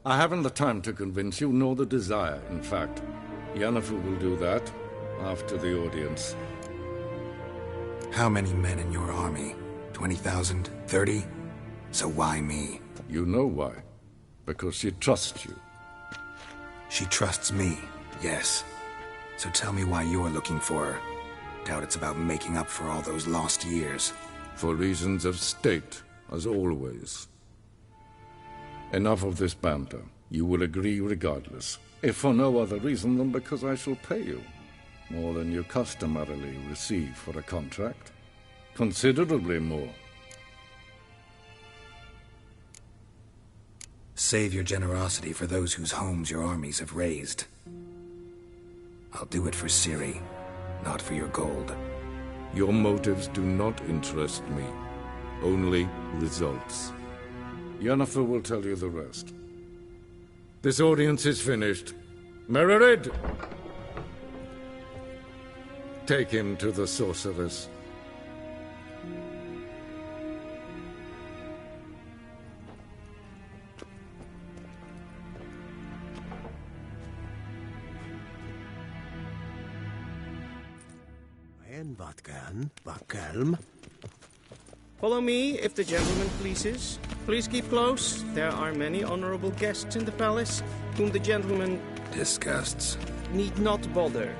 I haven't the time to convince you, nor the desire, in fact. Yennefer will do that after the audience. How many men in your army? 20,000? 30? So why me? You know why. Because she trusts you. She trusts me, yes. So tell me why you're looking for her. Doubt it's about making up for all those lost years. For reasons of state, as always. Enough of this banter. You will agree regardless. If for no other reason than because I shall pay you. More than you customarily receive for a contract. Considerably more. Save your generosity for those whose homes your armies have razed. I'll do it for Ciri, not for your gold. Your motives do not interest me. Only results. Yennefer will tell you the rest. This audience is finished. Mererid! Take him to the sorceress. En wat kalm. Follow me, if the gentleman pleases. Please keep close. There are many honorable guests in the palace, whom the gentleman... disgusts. ...need not bother.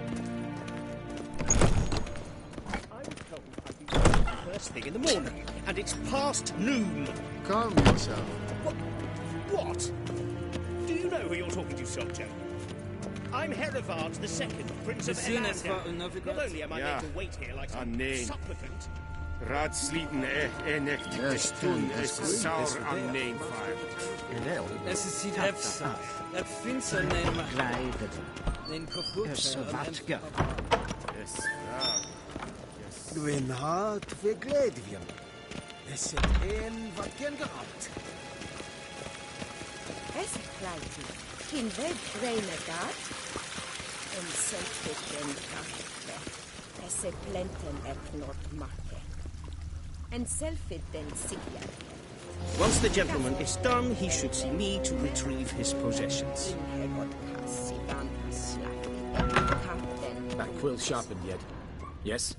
First thing in the morning, and it's past noon. Calm yourself. What? Do you know who you're talking to, soldier? I'm Herivard II, Prince of Elandel. Not only am I made to wait here like some supplicant... Raadsliden echt doen is saur am neemvaart. Es is hier efsa. Finse nemen. Den kaput. Så vart gör. Gwyn hart för glädjen. Det är en vad gen gehabt. Es kleiti. Kin ved renegat. En selvfitten kaffe. Es plenten knot makke. And self-it-then sigla. Once the gentleman is done, he should see me to retrieve his possessions. That quill sharpened yet? Yes?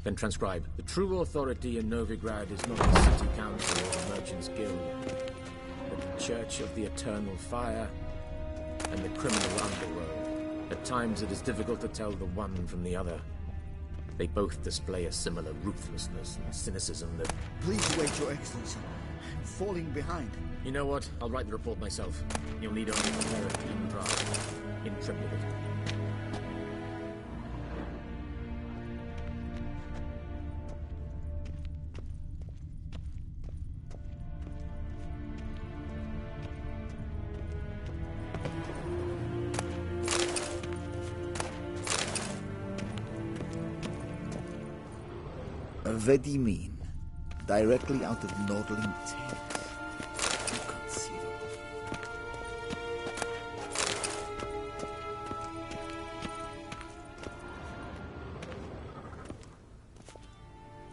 Then transcribe. The true authority in Novigrad is not the city council or the merchants' guild, but the Church of the Eternal Fire and the criminal underworld. At times it is difficult to tell the one from the other. They both display a similar ruthlessness and cynicism that... Please wait, Your Excellency. I'm falling behind. You know what? I'll write the report myself. You'll need only prepare a clean draft. In triplicate. Vedimin, directly out of Nordling Tales. Inconceivable.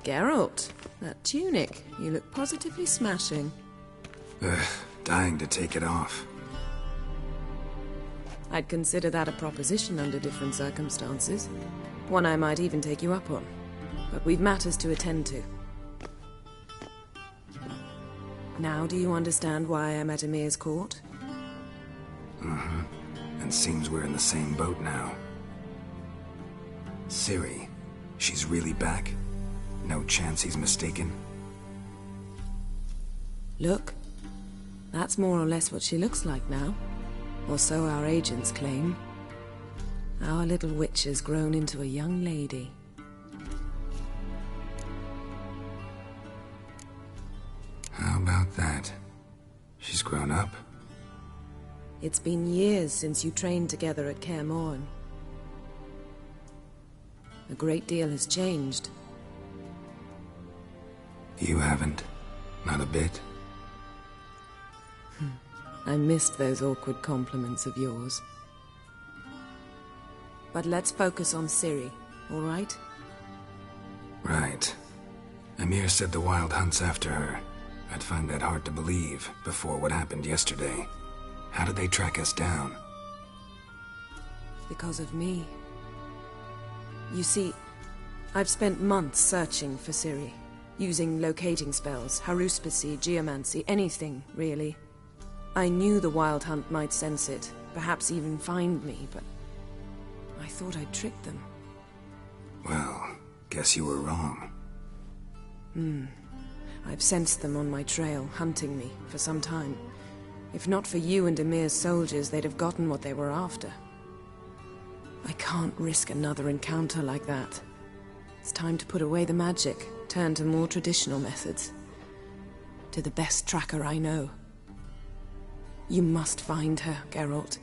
Geralt, that tunic. You look positively smashing. Dying to take it off. I'd consider that a proposition under different circumstances. One I might even take you up on. But we've matters to attend to. Now do you understand why I'm at Emir's court? Mm-hmm. And seems we're in the same boat now. Ciri, she's really back? No chance he's mistaken? Look. That's more or less what she looks like now. Or so our agents claim. Our little witch has grown into a young lady. How about that? She's grown up? It's been years since you trained together at Kaer Morhen. A great deal has changed. You haven't? Not a bit? I missed those awkward compliments of yours. But let's focus on Ciri, all right? Right. Emir said the Wild Hunt's after her. I'd find that hard to believe before what happened yesterday. How did they track us down? Because of me. You see, I've spent months searching for Ciri, using locating spells, haruspicy, geomancy, anything, really. I knew the Wild Hunt might sense it, perhaps even find me, but I thought I'd tricked them. Well, guess you were wrong. I've sensed them on my trail, hunting me, for some time. If not for you and Emir's soldiers, they'd have gotten what they were after. I can't risk another encounter like that. It's time to put away the magic, turn to more traditional methods. To the best tracker I know. You must find her, Geralt.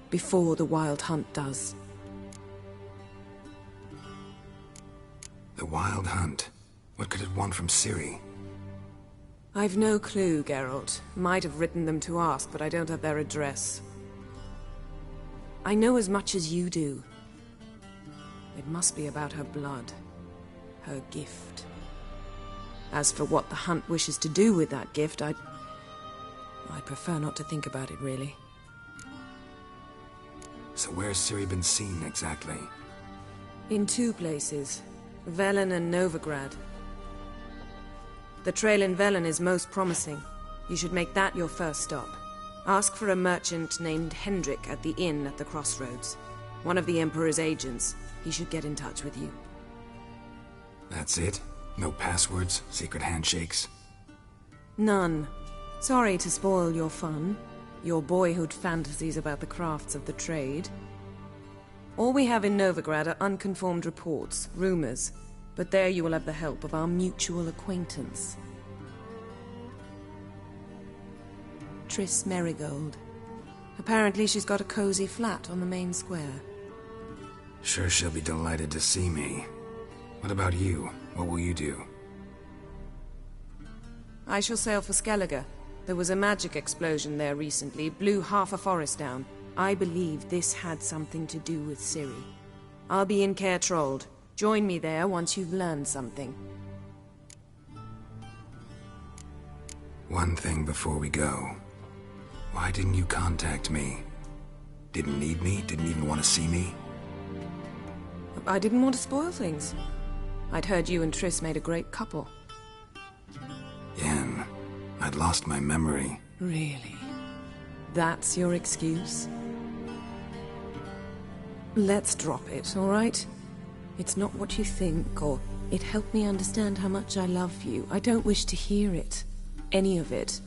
Before the Wild Hunt does. The Wild Hunt? What could it want from Ciri? I've no clue, Geralt. Might have written them to ask, but I don't have their address. I know as much as you do. It must be about her blood. Her gift. As for what the Hunt wishes to do with that gift, I prefer not to think about it, really. So where's Ciri been seen, exactly? In 2 places. Velen and Novigrad. The trail in Velen is most promising. You should make that your first stop. Ask for a merchant named Hendrik at the inn at the crossroads. One of the Emperor's agents. He should get in touch with you. That's it? No passwords? Secret handshakes? None. Sorry to spoil your fun. Your boyhood fantasies about the crafts of the trade. All we have in Novigrad are unconfirmed reports, rumors. But there you will have the help of our mutual acquaintance. Triss Merigold. Apparently she's got a cozy flat on the main square. Sure she'll be delighted to see me. What about you? What will you do? I shall sail for Skellige. There was a magic explosion there recently, blew half a forest down. I believe this had something to do with Ciri. I'll be in Caer Trold. Join me there once you've learned something. One thing before we go. Why didn't you contact me? Didn't need me? Didn't even want to see me? I didn't want to spoil things. I'd heard you and Triss made a great couple. Yen, I'd lost my memory. Really? That's your excuse? Let's drop it, all right? It's not what you think, or it helped me understand how much I love you. I don't wish to hear it. Any of it.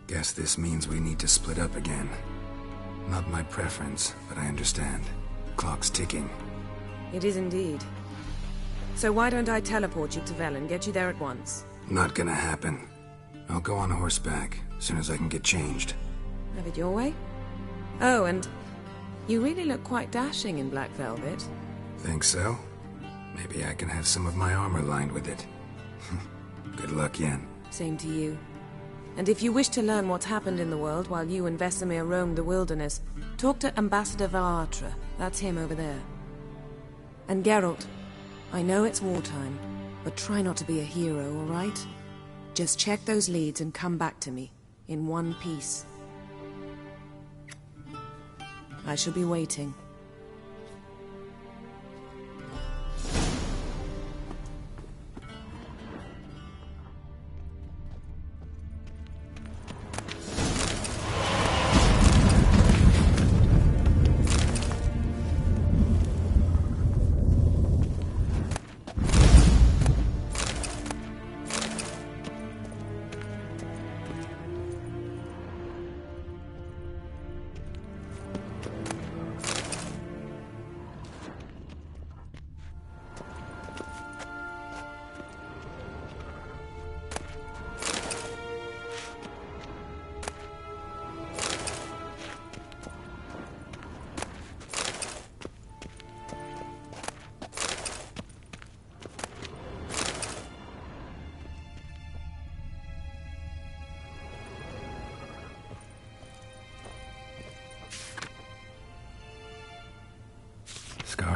Guess this means we need to split up again. Not my preference, but I understand. Clock's ticking. It is indeed. So why don't I teleport you to Velen, get you there at once? Not gonna happen. I'll go on horseback, as soon as I can get changed. Have it your way? Oh, and you really look quite dashing in black velvet. Think so? Maybe I can have some of my armor lined with it. Good luck, Yen. Same to you. And if you wish to learn what's happened in the world while you and Vesemir roamed the wilderness, talk to Ambassador WITCHER. That's him over there. And Geralt, I know it's wartime, but try not to be a hero, all right? Just check those leads and come back to me, in one piece. I shall be waiting.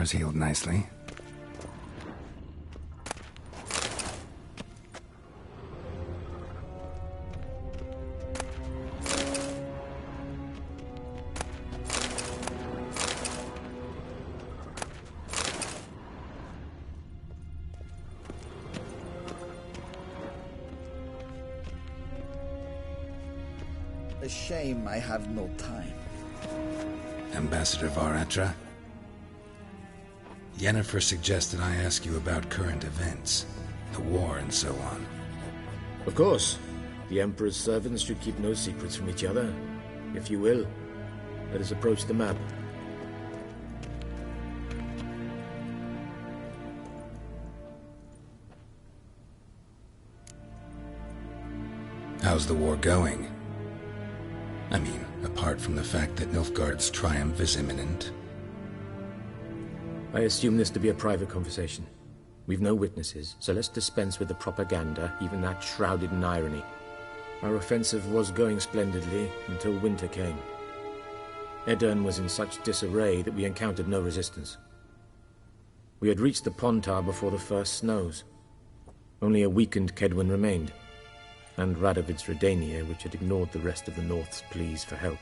score's healed nicely. A shame I have no time. Ambassador Varatra? Yennefer suggested I ask you about current events, the war and so on. Of course. The Emperor's servants should keep no secrets from each other. If you will, let us approach the map. How's the war going? I mean, apart from the fact that Nilfgaard's triumph is imminent. I assume this to be a private conversation. We've no witnesses, so let's dispense with the propaganda, even that shrouded in irony. Our offensive was going splendidly until winter came. Edirn was in such disarray that we encountered no resistance. We had reached the Pontar before the first snows. Only a weakened Kedwen remained, and Radovid's Redania, which had ignored the rest of the North's pleas for help.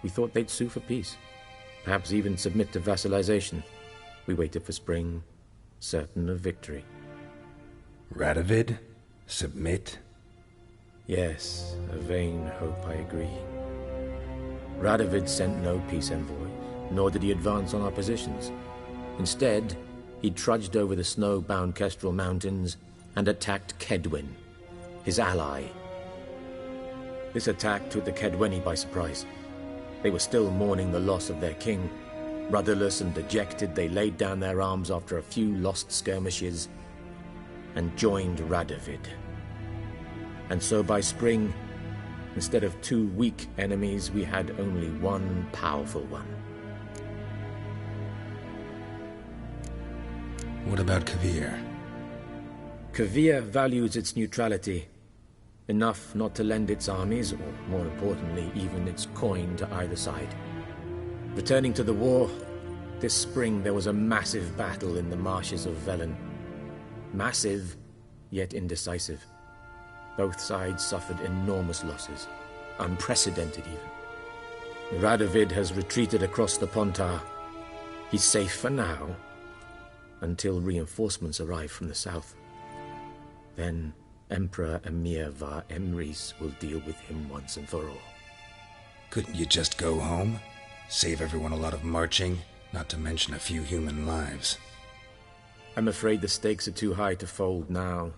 We thought they'd sue for peace, perhaps even submit to vassalization. We waited for spring, certain of victory. Radovid? Submit? Yes, a vain hope, I agree. Radovid sent no peace envoy, nor did he advance on our positions. Instead, he trudged over the snow-bound Kestrel Mountains and attacked Kedwen, his ally. This attack took the Kedweni by surprise. They were still mourning the loss of their king. Rudderless and dejected, they laid down their arms after a few lost skirmishes and joined Radovid. And so by spring, instead of 2 weak enemies, we had only one powerful one. What about Kavir? Kavir values its neutrality, enough not to lend its armies, or more importantly, even its coin to either side. Returning to the war, this spring there was a massive battle in the marshes of Velen. Massive, yet indecisive. Both sides suffered enormous losses, unprecedented even. Radovid has retreated across the Pontar. He's safe for now, until reinforcements arrive from the south. Then Emperor Emir var Emrys will deal with him once and for all. Couldn't you just go home? Save everyone a lot of marching, not to mention a few human lives. I'm afraid the stakes are too high to fold now.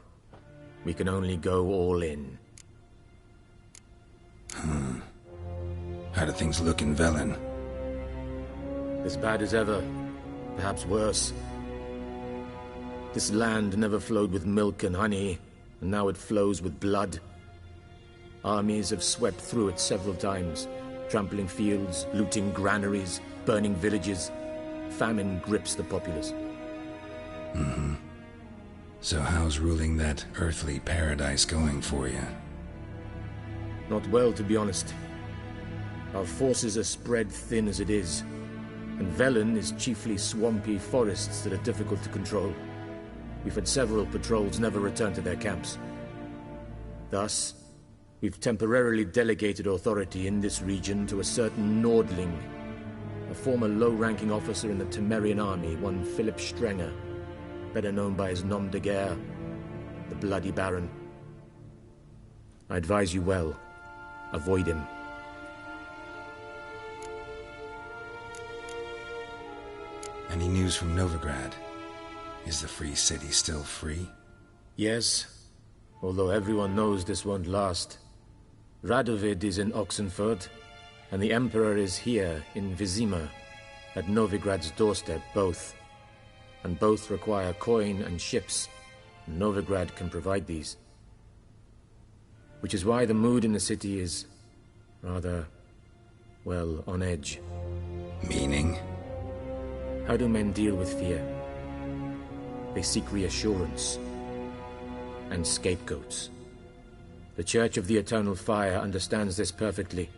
We can only go all in. How do things look in Velen? As bad as ever, perhaps worse. This land never flowed with milk and honey, and now it flows with blood. Armies have swept through it several times, trampling fields, looting granaries, burning villages. Famine grips the populace. So how's ruling that earthly paradise going for you? Not well, to be honest. Our forces are spread thin as it is, and Velen is chiefly swampy forests that are difficult to control. We've had several patrols never return to their camps. Thus, we've temporarily delegated authority in this region to a certain Nordling, a former low-ranking officer in the Temerian army, one Philip Strenger, better known by his nom de guerre, the Bloody Baron. I advise you well. Avoid him. Any news from Novigrad? Is the free city still free? Yes, although everyone knows this won't last. Radovid is in Oxenfurt, and the Emperor is here in Vizima, at Novigrad's doorstep, both. And both require coin and ships. Novigrad can provide these. Which is why the mood in the city is rather, well, on edge. Meaning? How do men deal with fear? They seek reassurance and scapegoats. The Church of the Eternal Fire understands this perfectly,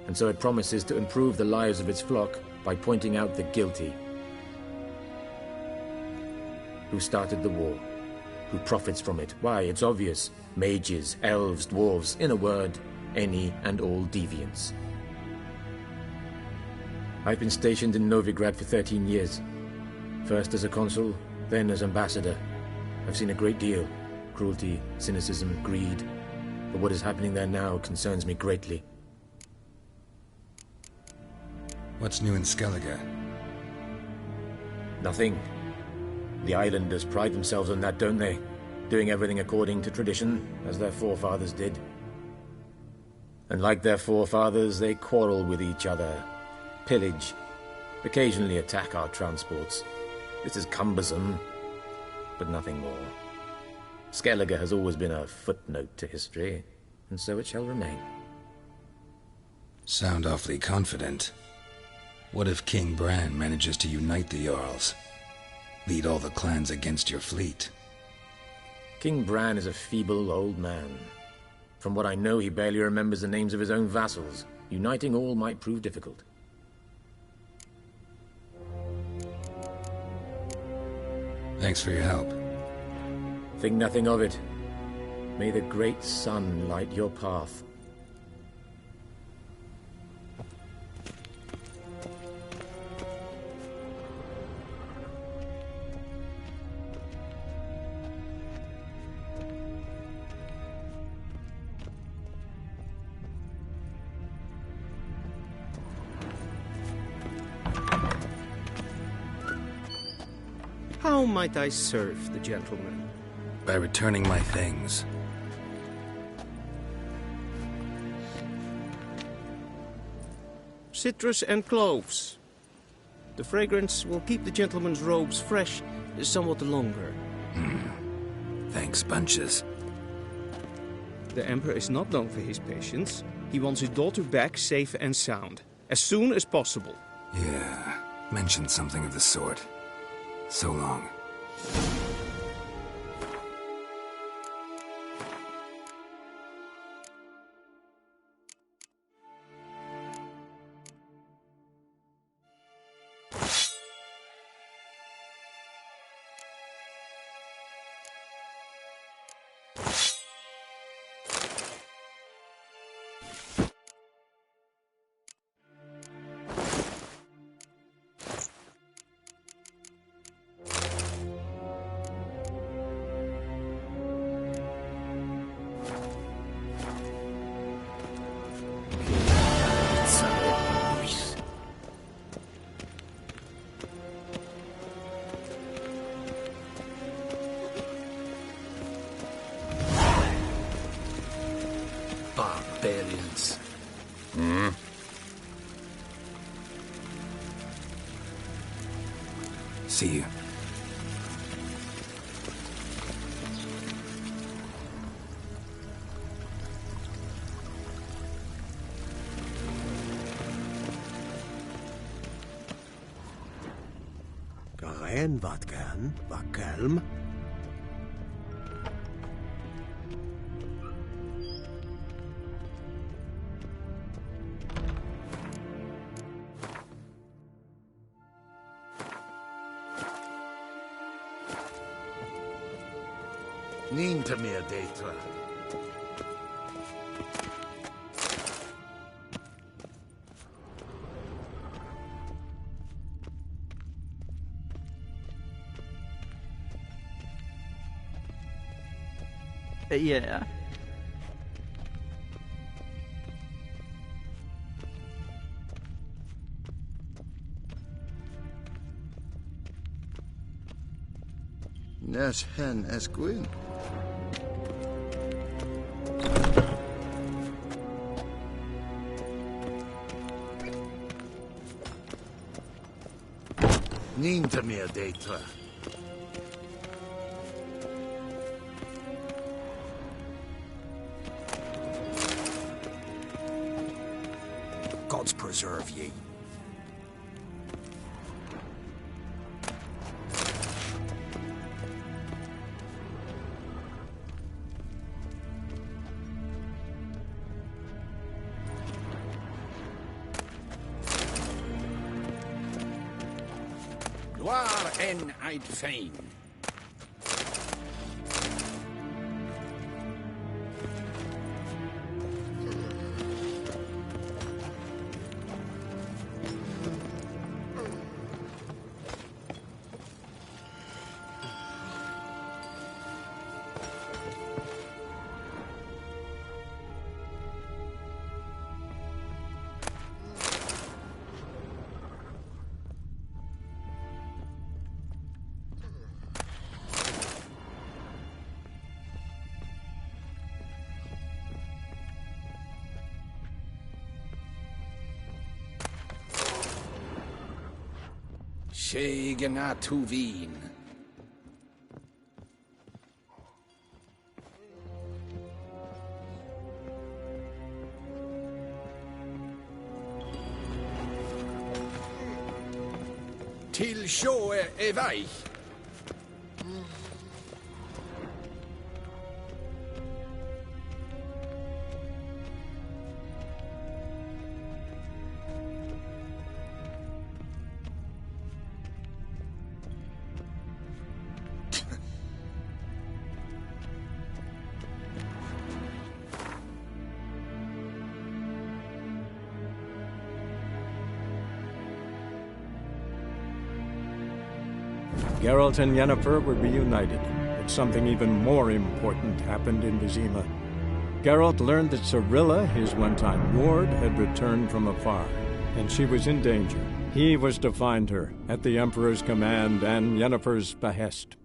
and so it promises to improve the lives of its flock by pointing out the guilty. Who started the war? Who profits from it? Why, it's obvious. Mages, elves, dwarves, in a word, any and all deviants. I've been stationed in Novigrad for 13 years. First as a consul, then as ambassador. I've seen a great deal. Cruelty, cynicism, greed. But what is happening there now concerns me greatly. What's new in Skellige? Nothing. The islanders pride themselves on that, don't they? Doing everything according to tradition, as their forefathers did. And like their forefathers, they quarrel with each other, pillage, occasionally attack our transports. This is cumbersome, but nothing more. Skellige has always been a footnote to history, and so it shall remain. Sound awfully confident. What if King Bran manages to unite the Jarls? Lead all the clans against your fleet? King Bran is a feeble old man. From what I know, he barely remembers the names of his own vassals. Uniting all might prove difficult. Thanks for your help. Think nothing of it. May the great sun light your path. How might I serve the gentleman? By returning my things. Citrus and cloves. The fragrance will keep the gentleman's robes fresh somewhat longer. Thanks, bunches. The Emperor is not known for his patience. He wants his daughter back safe and sound, as soon as possible. Yeah, mentioned something of the sort. So long. Barbarians. See you. Garen wat gern, wat kelm. Niente meer detra. Yeah. Nes hen es gwyn. Niente meer detra. Gods preserve ye. Gloire en Eid Fein. Segena Tuvin. Till sjå är väg. Geralt and Yennefer were reunited, but something even more important happened in Vizima. Geralt learned that Cirilla, his one-time ward, had returned from afar, and she was in danger. He was to find her, at the Emperor's command and Yennefer's behest.